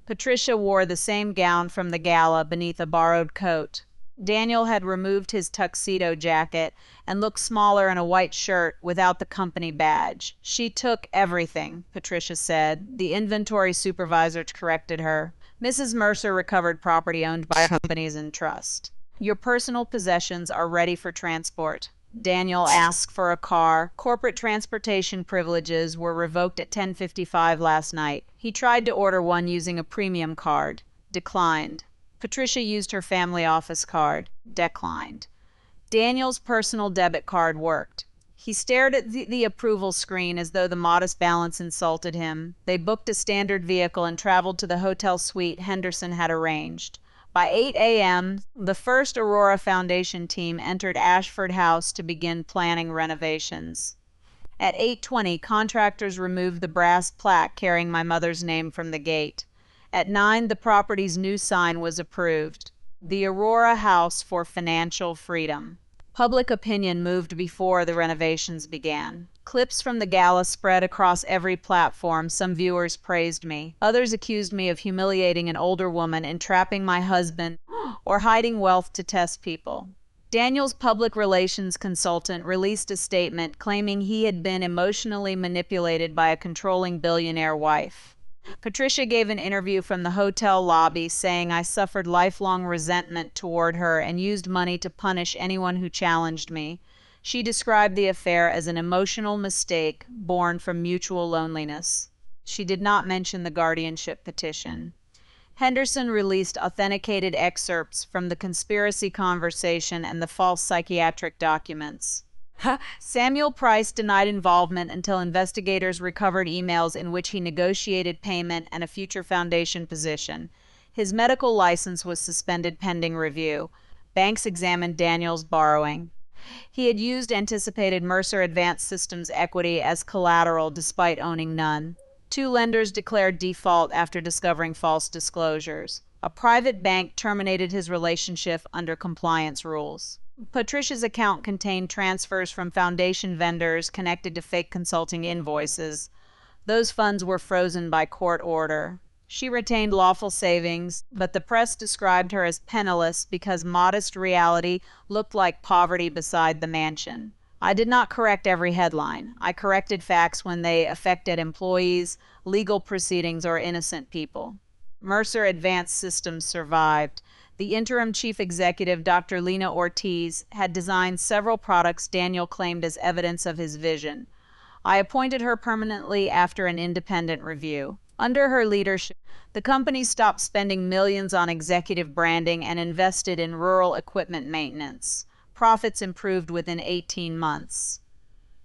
Patricia wore the same gown from the gala beneath a borrowed coat. Daniel had removed his tuxedo jacket and looked smaller in a white shirt without the company badge. "She took everything," Patricia said. The inventory supervisor corrected her. "Mrs. Mercer recovered property owned by companies in trust. Your personal possessions are ready for transport." Daniel asked for a car. Corporate transportation privileges were revoked at 10:55 last night. He tried to order one using a premium card. Declined. Patricia used her family office card. Declined. Daniel's personal debit card worked. He stared at the approval screen as though the modest balance insulted him. They booked a standard vehicle and traveled to the hotel suite Henderson had arranged. By 8 a.m., the first Aurora Foundation team entered Ashford House to begin planning renovations. At 8:20, contractors removed the brass plaque carrying my mother's name from the gate. At 9, the property's new sign was approved. The Aurora House for Financial Freedom. Public opinion moved before the renovations began. Clips from the gala spread across every platform. Some viewers praised me. Others accused me of humiliating an older woman, entrapping my husband, or hiding wealth to test people. Daniel's public relations consultant released a statement claiming he had been emotionally manipulated by a controlling billionaire wife. Patricia gave an interview from the hotel lobby saying, "I suffered lifelong resentment toward her and used money to punish anyone who challenged me." She described the affair as an emotional mistake born from mutual loneliness. She did not mention the guardianship petition. Henderson released authenticated excerpts from the conspiracy conversation and the false psychiatric documents. Samuel Price denied involvement until investigators recovered emails in which he negotiated payment and a future foundation position. His medical license was suspended pending review. Banks examined Daniel's borrowing. He had used anticipated Mercer Advanced Systems equity as collateral despite owning none. 2 lenders declared default after discovering false disclosures. A private bank terminated his relationship under compliance rules. Patricia's account contained transfers from foundation vendors connected to fake consulting invoices. Those funds were frozen by court order. She retained lawful savings, but the press described her as penniless because modest reality looked like poverty beside the mansion. I did not correct every headline. I corrected facts when they affected employees, legal proceedings, or innocent people. Mercer Advanced Systems survived. The interim chief executive, Dr. Lena Ortiz, had designed several products Daniel claimed as evidence of his vision. I appointed her permanently after an independent review. Under her leadership, the company stopped spending millions on executive branding and invested in rural equipment maintenance. Profits improved within 18 months.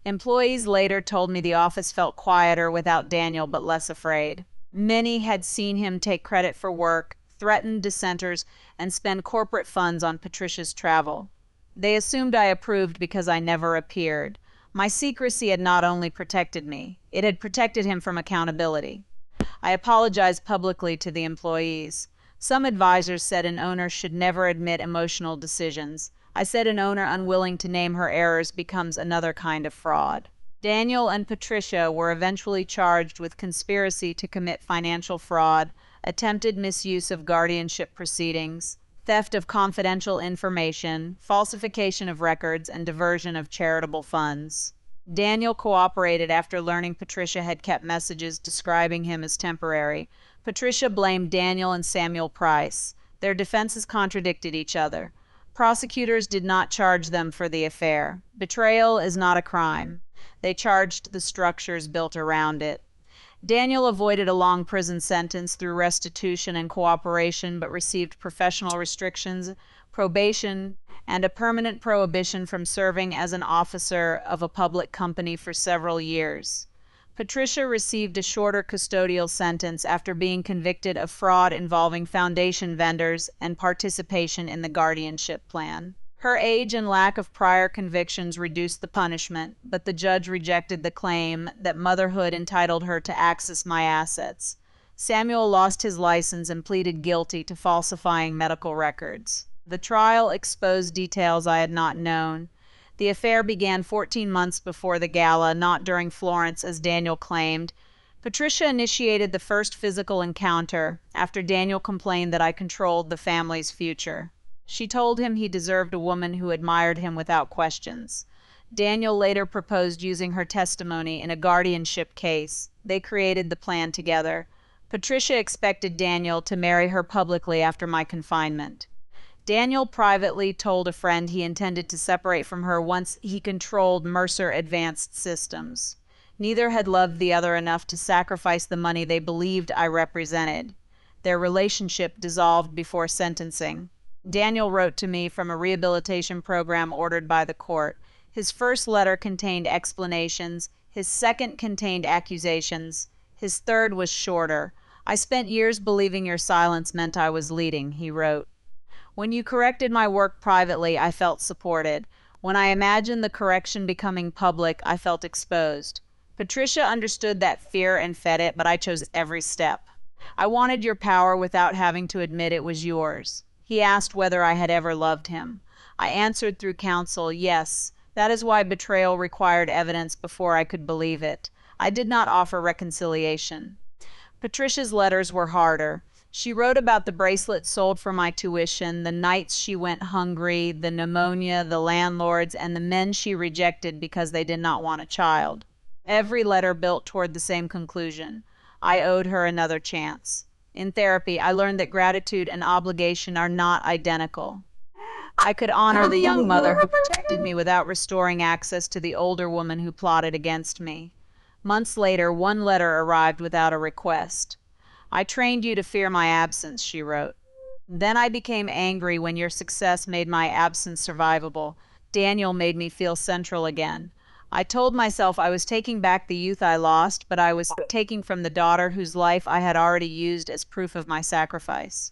Employees later told me the office felt quieter without Daniel, but less afraid. Many had seen him take credit for work, threaten dissenters, and spend corporate funds on Patricia's travel. They assumed I approved because I never appeared. My secrecy had not only protected me, it had protected him from accountability. I apologized publicly to the employees. Some advisors said an owner should never admit emotional decisions. I said an owner unwilling to name her errors becomes another kind of fraud. Daniel and Patricia were eventually charged with conspiracy to commit financial fraud, attempted misuse of guardianship proceedings, theft of confidential information, falsification of records, and diversion of charitable funds. Daniel cooperated after learning Patricia had kept messages describing him as temporary. Patricia blamed Daniel and Samuel Price. Their defenses contradicted each other. Prosecutors did not charge them for the affair. Betrayal is not a crime. They charged the structures built around it. Daniel avoided a long prison sentence through restitution and cooperation, but received professional restrictions, probation, and a permanent prohibition from serving as an officer of a public company for several years. Patricia received a shorter custodial sentence after being convicted of fraud involving foundation vendors and participation in the guardianship plan. Her age and lack of prior convictions reduced the punishment, but the judge rejected the claim that motherhood entitled her to access my assets. Samuel lost his license and pleaded guilty to falsifying medical records. The trial exposed details I had not known. The affair began 14 months before the gala, not during Florence, as Daniel claimed. Patricia initiated the first physical encounter after Daniel complained that I controlled the family's future. She told him he deserved a woman who admired him without questions. Daniel later proposed using her testimony in a guardianship case. They created the plan together. Patricia expected Daniel to marry her publicly after my confinement. Daniel privately told a friend he intended to separate from her once he controlled Mercer Advanced Systems. Neither had loved the other enough to sacrifice the money they believed I represented. Their relationship dissolved before sentencing. Daniel wrote to me from a rehabilitation program ordered by the court. His first letter contained explanations. His second contained accusations. His third was shorter. "I spent years believing your silence meant I was leading," he wrote. "When you corrected my work privately, I felt supported. When I imagined the correction becoming public, I felt exposed. Patricia understood that fear and fed it, but I chose every step. I wanted your power without having to admit it was yours." He asked whether I had ever loved him. I answered through counsel, yes. That is why betrayal required evidence before I could believe it. I did not offer reconciliation. Patricia's letters were harder. She wrote about the bracelet sold for my tuition, the nights she went hungry, the pneumonia, the landlords, and the men she rejected because they did not want a child. Every letter built toward the same conclusion. I owed her another chance. In therapy, I learned that gratitude and obligation are not identical. I could honor the young mother who protected me without restoring access to the older woman who plotted against me. Months later, one letter arrived without a request. "I trained you to fear my absence," she wrote. "Then I became angry when your success made my absence survivable. Daniel made me feel central again. I told myself I was taking back the youth I lost, but I was taking from the daughter whose life I had already used as proof of my sacrifice."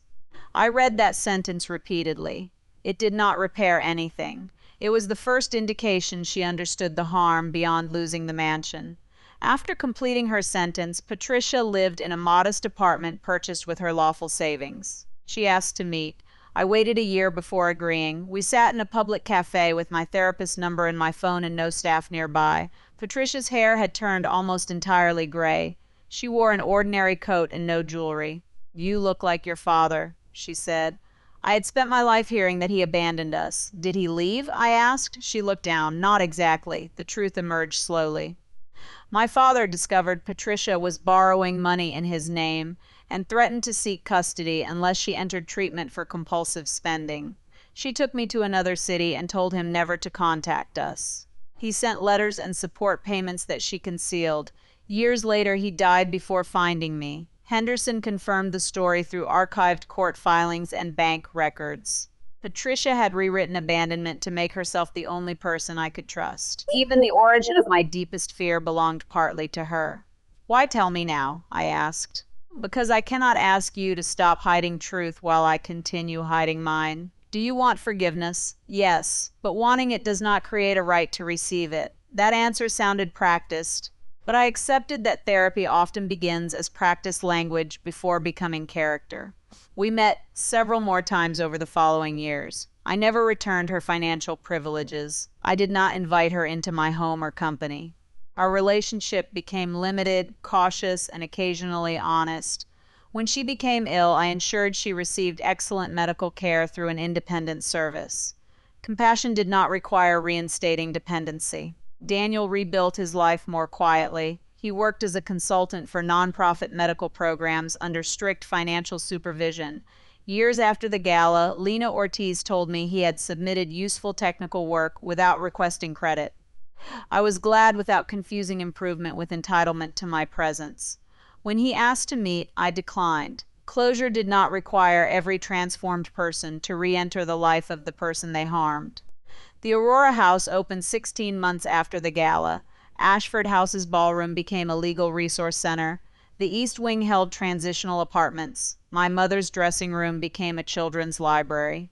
I read that sentence repeatedly. It did not repair anything. It was the first indication she understood the harm beyond losing the mansion. After completing her sentence, Patricia lived in a modest apartment purchased with her lawful savings. She asked to meet. I waited a year before agreeing. We sat in a public cafe with my therapist's number in my phone and no staff nearby. Patricia's hair had turned almost entirely gray. She wore an ordinary coat and no jewelry. "You look like your father," she said. I had spent my life hearing that he abandoned us. "Did he leave?" I asked. She looked down. "Not exactly." The truth emerged slowly. My father discovered Patricia was borrowing money in his name and threatened to seek custody unless she entered treatment for compulsive spending. She took me to another city and told him never to contact us. He sent letters and support payments that she concealed. Years later, he died before finding me. Henderson confirmed the story through archived court filings and bank records. Patricia had rewritten abandonment to make herself the only person I could trust. Even the origin of my deepest fear belonged partly to her. "Why tell me now?" I asked. "Because I cannot ask you to stop hiding truth while I continue hiding mine. Do you want forgiveness?" "Yes, but wanting it does not create a right to receive it." That answer sounded practiced, but I accepted that therapy often begins as practice language before becoming character. We met several more times over the following years. I never returned her financial privileges. I did not invite her into my home or company. Our relationship became limited, cautious, and occasionally honest. When she became ill, I ensured she received excellent medical care through an independent service. Compassion did not require reinstating dependency. Daniel rebuilt his life more quietly. He worked as a consultant for nonprofit medical programs under strict financial supervision. Years after the gala, Lena Ortiz told me he had submitted useful technical work without requesting credit. I was glad without confusing improvement with entitlement to my presence. When he asked to meet, I declined. Closure did not require every transformed person to re-enter the life of the person they harmed. The Aurora House opened 16 months after the gala. Ashford House's ballroom became a legal resource center. The East Wing held transitional apartments. My mother's dressing room became a children's library.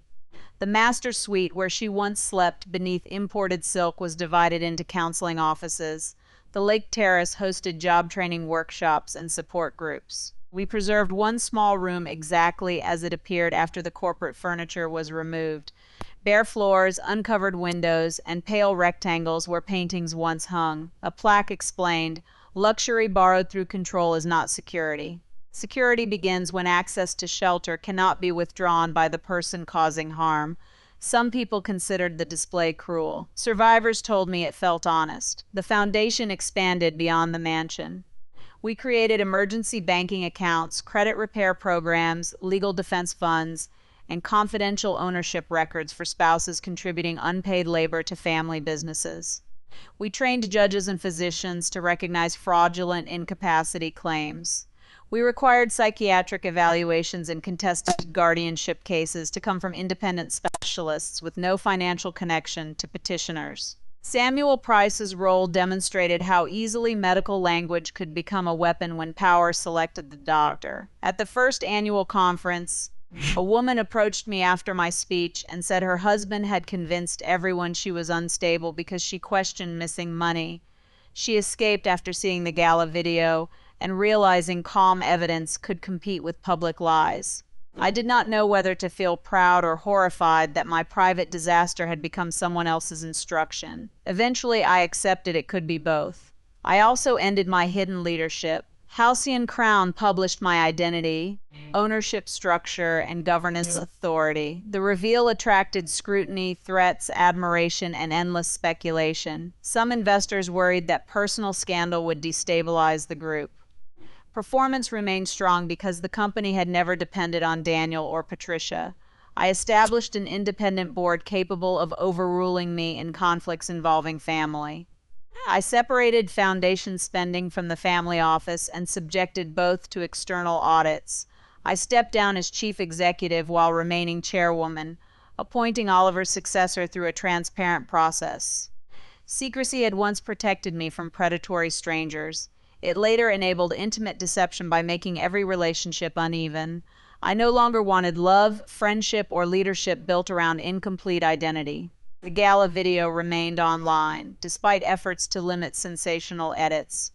The master suite, where she once slept beneath imported silk, was divided into counseling offices. The Lake Terrace hosted job training workshops and support groups. We preserved one small room exactly as it appeared after the corporate furniture was removed. Bare floors, uncovered windows, and pale rectangles where paintings once hung. A plaque explained, "Luxury borrowed through control is not security. Security begins when access to shelter cannot be withdrawn by the person causing harm." Some people considered the display cruel. Survivors told me it felt honest. The foundation expanded beyond the mansion. We created emergency banking accounts, credit repair programs, legal defense funds, and confidential ownership records for spouses contributing unpaid labor to family businesses. We trained judges and physicians to recognize fraudulent incapacity claims. We required psychiatric evaluations in contested guardianship cases to come from independent specialists with no financial connection to petitioners. Samuel Price's role demonstrated how easily medical language could become a weapon when power selected the doctor. At the first annual conference, a woman approached me after my speech and said her husband had convinced everyone she was unstable because she questioned missing money. She escaped after seeing the Gala video and realizing calm evidence could compete with public lies. I did not know whether to feel proud or horrified that my private disaster had become someone else's instruction. Eventually, I accepted it could be both. I also ended my hidden leadership. Halcyon Crown published my identity, ownership structure, and governance authority. The reveal attracted scrutiny, threats, admiration, and endless speculation. Some investors worried that personal scandal would destabilize the group. Performance remained strong because the company had never depended on Daniel or Patricia. I established an independent board capable of overruling me in conflicts involving family. I separated foundation spending from the family office and subjected both to external audits. I stepped down as chief executive while remaining chairwoman, appointing Oliver's successor through a transparent process. Secrecy had once protected me from predatory strangers. It later enabled intimate deception by making every relationship uneven. I no longer wanted love, friendship, or leadership built around incomplete identity. The Gala video remained online, despite efforts to limit sensational edits.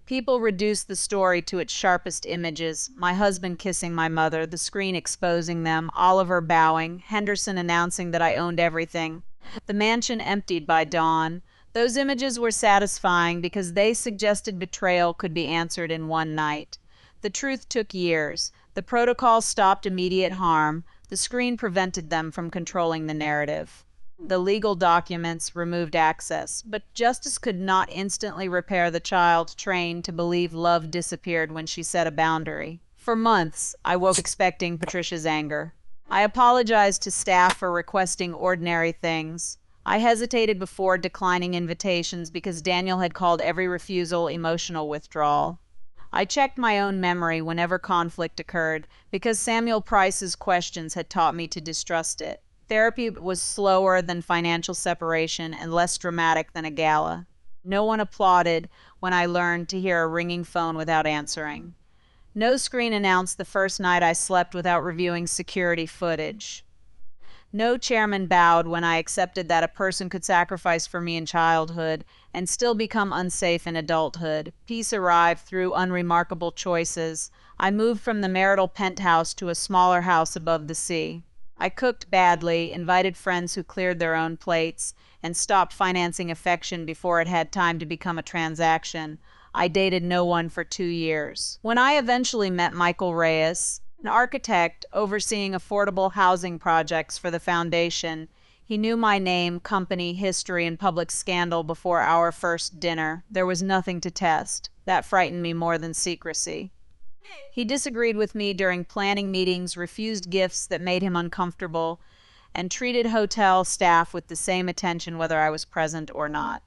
People reduced the story to its sharpest images: my husband kissing my mother, the screen exposing them, Oliver bowing, Henderson announcing that I owned everything, the mansion emptied by dawn. Those images were satisfying because they suggested betrayal could be answered in one night. The truth took years. The protocol stopped immediate harm. The screen prevented them from controlling the narrative. The legal documents removed access, but justice could not instantly repair the child trained to believe love disappeared when she set a boundary. For months, I woke expecting Patricia's anger. I apologized to staff for requesting ordinary things. I hesitated before declining invitations because Daniel had called every refusal emotional withdrawal. I checked my own memory whenever conflict occurred because Samuel Price's questions had taught me to distrust it. Therapy was slower than financial separation and less dramatic than a gala. No one applauded when I learned to hear a ringing phone without answering. No screen announced the first night I slept without reviewing security footage. No chairman bowed when I accepted that a person could sacrifice for me in childhood and still become unsafe in adulthood. Peace arrived through unremarkable choices. I moved from the marital penthouse to a smaller house above the sea. I cooked badly, invited friends who cleared their own plates, and stopped financing affection before it had time to become a transaction. I dated no one for 2 years. When I eventually met Michael Reyes, an architect overseeing affordable housing projects for the foundation, he knew my name, company, history, and public scandal before our first dinner. There was nothing to test. That frightened me more than secrecy. He disagreed with me during planning meetings, refused gifts that made him uncomfortable, and treated hotel staff with the same attention whether I was present or not.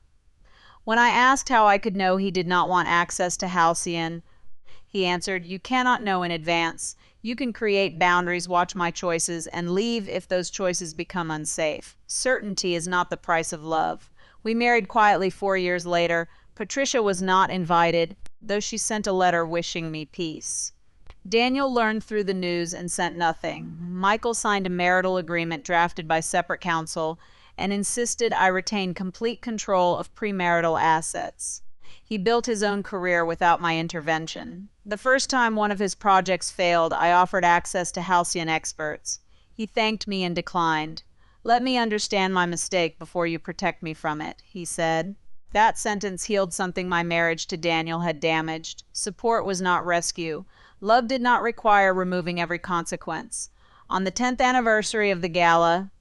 When I asked how I could know he did not want access to Halcyon, he answered, "You cannot know in advance. You can create boundaries, watch my choices, and leave if those choices become unsafe. Certainty is not the price of love." We married quietly 4 years later, Patricia was not invited, though she sent a letter wishing me peace. Daniel learned through the news and sent nothing. Michael signed a marital agreement drafted by separate counsel and insisted I retain complete control of premarital assets. He built his own career without my intervention. The first time one of his projects failed, I offered access to Halcyon experts. He thanked me and declined. "Let me understand my mistake before you protect me from it," he said. That sentence healed something my marriage to Daniel had damaged. Support was not rescue. Love did not require removing every consequence. On the 10th anniversary of the Gala,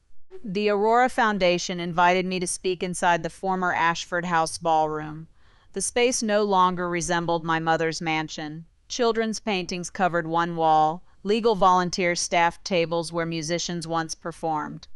the Aurora Foundation invited me to speak inside the former Ashford House ballroom. The space no longer resembled my mother's mansion. Children's paintings covered one wall. Legal volunteers staffed tables where musicians once performed.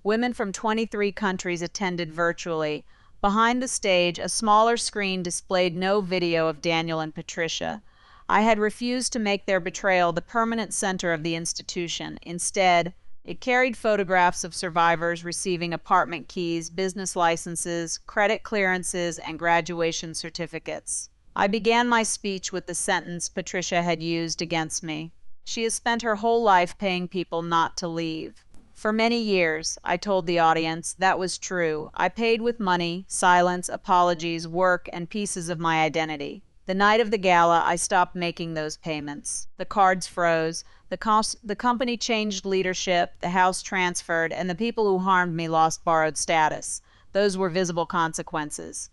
Women from 23 countries attended virtually. Behind the stage, a smaller screen displayed no video of Daniel and Patricia. I had refused to make their betrayal the permanent center of the institution. Instead, it carried photographs of survivors receiving apartment keys, business licenses, credit clearances, and graduation certificates. I began my speech with the sentence Patricia had used against me. "She has spent her whole life paying people not to leave." For many years, I told the audience, that was true. I paid with money, silence, apologies, work, and pieces of my identity. The night of the gala, I stopped making those payments. The cards froze. The company changed leadership, the house transferred, and the people who harmed me lost borrowed status. Those were visible consequences.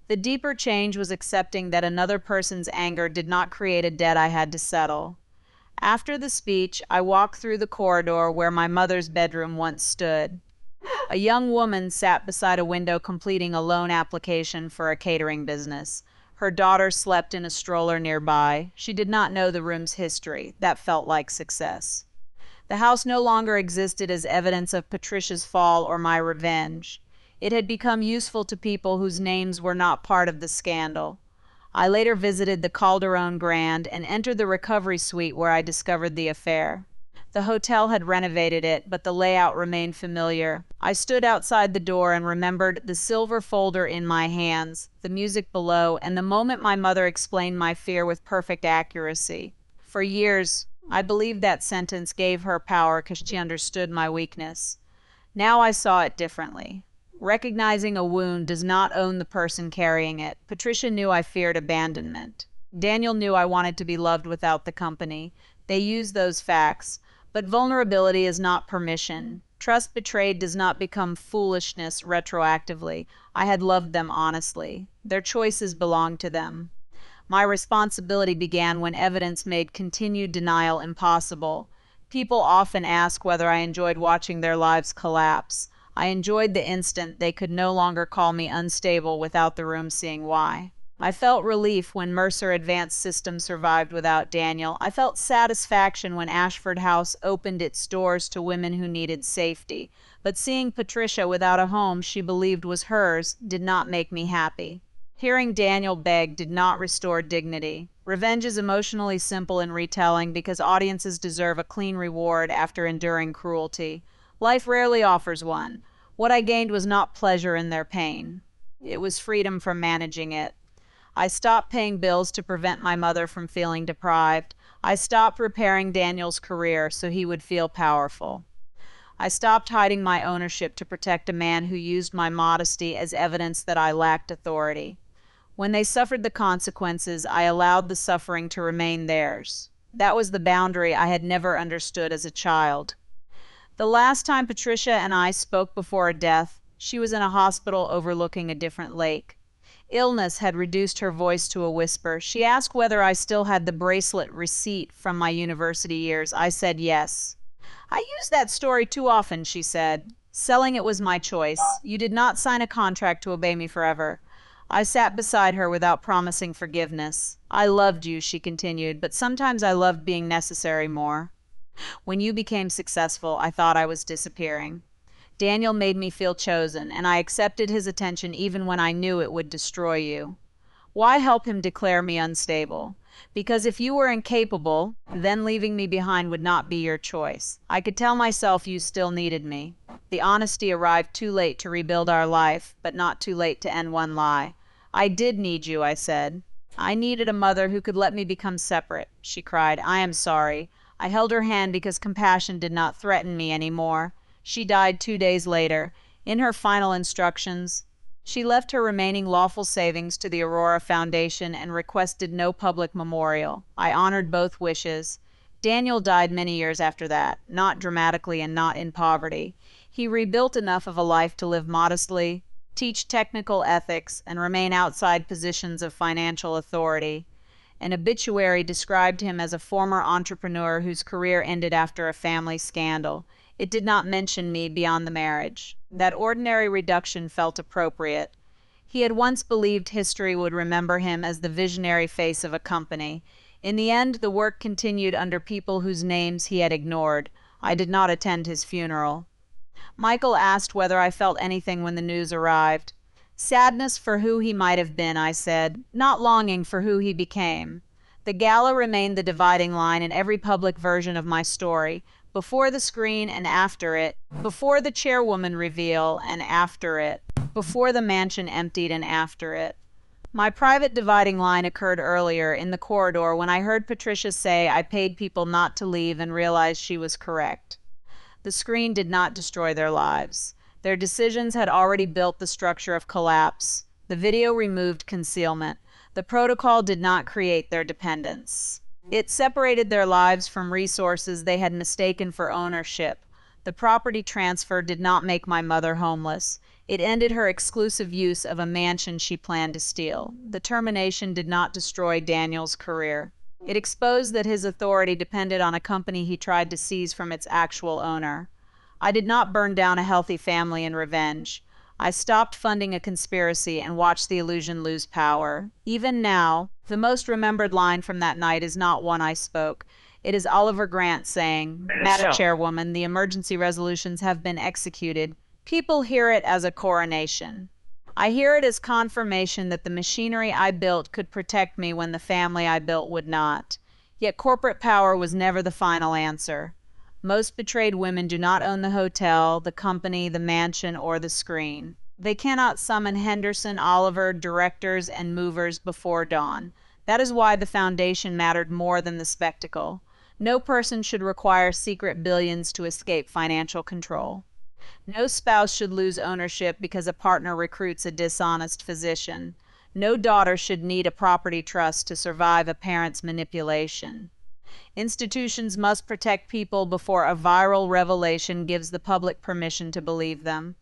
The deeper change was accepting that another person's anger did not create a debt I had to settle. After the speech, I walked through the corridor where my mother's bedroom once stood. A young woman sat beside a window completing a loan application for a catering business. Her daughter slept in a stroller nearby. She did not know the room's history. That felt like success. The house no longer existed as evidence of Patricia's fall or my revenge. It had become useful to people whose names were not part of the scandal. I later visited the Calderone Grand and entered the recovery suite where I discovered the affair. The hotel had renovated it, but the layout remained familiar. I stood outside the door and remembered the silver folder in my hands, the music below, and the moment my mother explained my fear with perfect accuracy. For years, I believed that sentence gave her power because she understood my weakness. Now I saw it differently. Recognizing a wound does not own the person carrying it. Patricia knew I feared abandonment. Daniel knew I wanted to be loved without the company. They used those facts. But vulnerability is not permission. Trust betrayed does not become foolishness retroactively. I had loved them honestly. Their choices belonged to them. My responsibility began when evidence made continued denial impossible. People often ask whether I enjoyed watching their lives collapse. I enjoyed the instant they could no longer call me unstable without the room seeing why. I felt relief when Mercer Advanced Systems survived without Daniel. I felt satisfaction when Ashford House opened its doors to women who needed safety. But seeing Patricia without a home she believed was hers did not make me happy. Hearing Daniel beg did not restore dignity. Revenge is emotionally simple in retelling because audiences deserve a clean reward after enduring cruelty. Life rarely offers one. What I gained was not pleasure in their pain. It was freedom from managing it. I stopped paying bills to prevent my mother from feeling deprived. I stopped repairing Daniel's career so he would feel powerful. I stopped hiding my ownership to protect a man who used my modesty as evidence that I lacked authority. When they suffered the consequences, I allowed the suffering to remain theirs. That was the boundary I had never understood as a child. The last time Patricia and I spoke before a death, she was in a hospital overlooking a different lake. Illness had reduced her voice to a whisper. She asked whether I still had the bracelet receipt from my university years. I said yes. "I use that story too often," she said. "Selling it was my choice. You did not sign a contract to obey me forever." I sat beside her without promising forgiveness. "I loved you," she continued, "but sometimes I loved being necessary more. When you became successful, I thought I was disappearing. Daniel made me feel chosen, and I accepted his attention even when I knew it would destroy you. Why help him declare me unstable? Because if you were incapable, then leaving me behind would not be your choice. I could tell myself you still needed me. The honesty arrived too late to rebuild our life, but not too late to end one lie. I did need you, I said. I needed a mother who could let me become separate, she cried. I am sorry. I held her hand because compassion did not threaten me anymore. She died 2 days later. In her final instructions, she left her remaining lawful savings to the Aurora Foundation and requested no public memorial. I honored both wishes. Daniel died many years after that, not dramatically and not in poverty. He rebuilt enough of a life to live modestly, teach technical ethics, and remain outside positions of financial authority. An obituary described him as a former entrepreneur whose career ended after a family scandal. It did not mention me beyond the marriage. That ordinary reduction felt appropriate. He had once believed history would remember him as the visionary face of a company. In the end, the work continued under people whose names he had ignored. I did not attend his funeral. Michael asked whether I felt anything when the news arrived. Sadness for who he might have been, I said, not longing for who he became. The gala remained the dividing line in every public version of my story, before the screen and after it, before the chairwoman reveal and after it, before the mansion emptied and after it. My private dividing line occurred earlier, in the corridor, when I heard Patricia say I paid people not to leave and realized she was correct. The screen did not destroy their lives. Their decisions had already built the structure of collapse. The video removed concealment. The protocol did not create their dependence. It separated their lives from resources they had mistaken for ownership. The property transfer did not make my mother homeless. It ended her exclusive use of a mansion she planned to steal. The termination did not destroy Daniel's career. It exposed that his authority depended on a company he tried to seize from its actual owner. I did not burn down a healthy family in revenge. I stopped funding a conspiracy and watched the illusion lose power. Even now, the most remembered line from that night is not one I spoke. It is Oliver Grant saying, "Madam Chairwoman, the emergency resolutions have been executed." People hear it as a coronation. I hear it as confirmation that the machinery I built could protect me when the family I built would not. Yet corporate power was never the final answer. Most betrayed women do not own the hotel, the company, the mansion, or the screen. They cannot summon Henderson, Oliver, directors, and movers before dawn. That is why the foundation mattered more than the spectacle. No person should require secret billions to escape financial control. No spouse should lose ownership because a partner recruits a dishonest physician. No daughter should need a property trust to survive a parent's manipulation. Institutions must protect people before a viral revelation gives the public permission to believe them.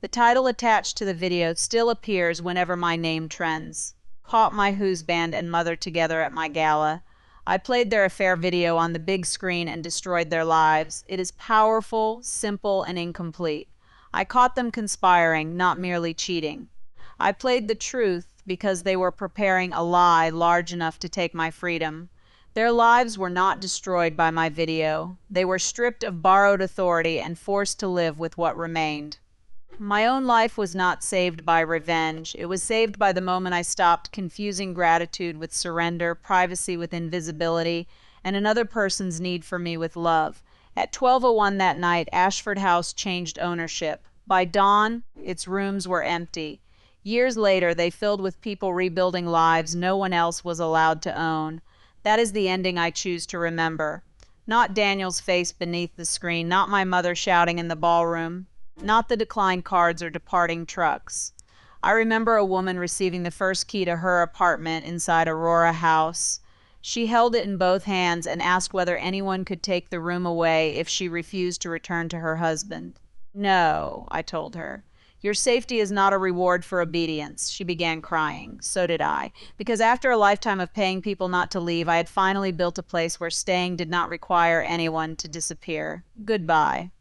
The title attached to the video still appears whenever my name trends. Caught my Who's Band and mother together at my gala. I played their affair video on the big screen and destroyed their lives. It is powerful, simple, and incomplete. I caught them conspiring, not merely cheating. I played the truth because they were preparing a lie large enough to take my freedom. Their lives were not destroyed by my video. They were stripped of borrowed authority and forced to live with what remained. My own life was not saved by revenge. It was saved by the moment I stopped confusing gratitude with surrender, privacy with invisibility, and another person's need for me with love. At 12:01 that night, Ashford House changed ownership. By dawn, its rooms were empty. Years later, they filled with people rebuilding lives no one else was allowed to own. That is the ending I choose to remember. Not Daniel's face beneath the screen, not my mother shouting in the ballroom, not the declined cards or departing trucks. I remember a woman receiving the first key to her apartment inside Aurora House. She held it in both hands and asked whether anyone could take the room away if she refused to return to her husband. "No," I told her. "Your safety is not a reward for obedience." She began crying. So did I, because after a lifetime of paying people not to leave, I had finally built a place where staying did not require anyone to disappear. Goodbye.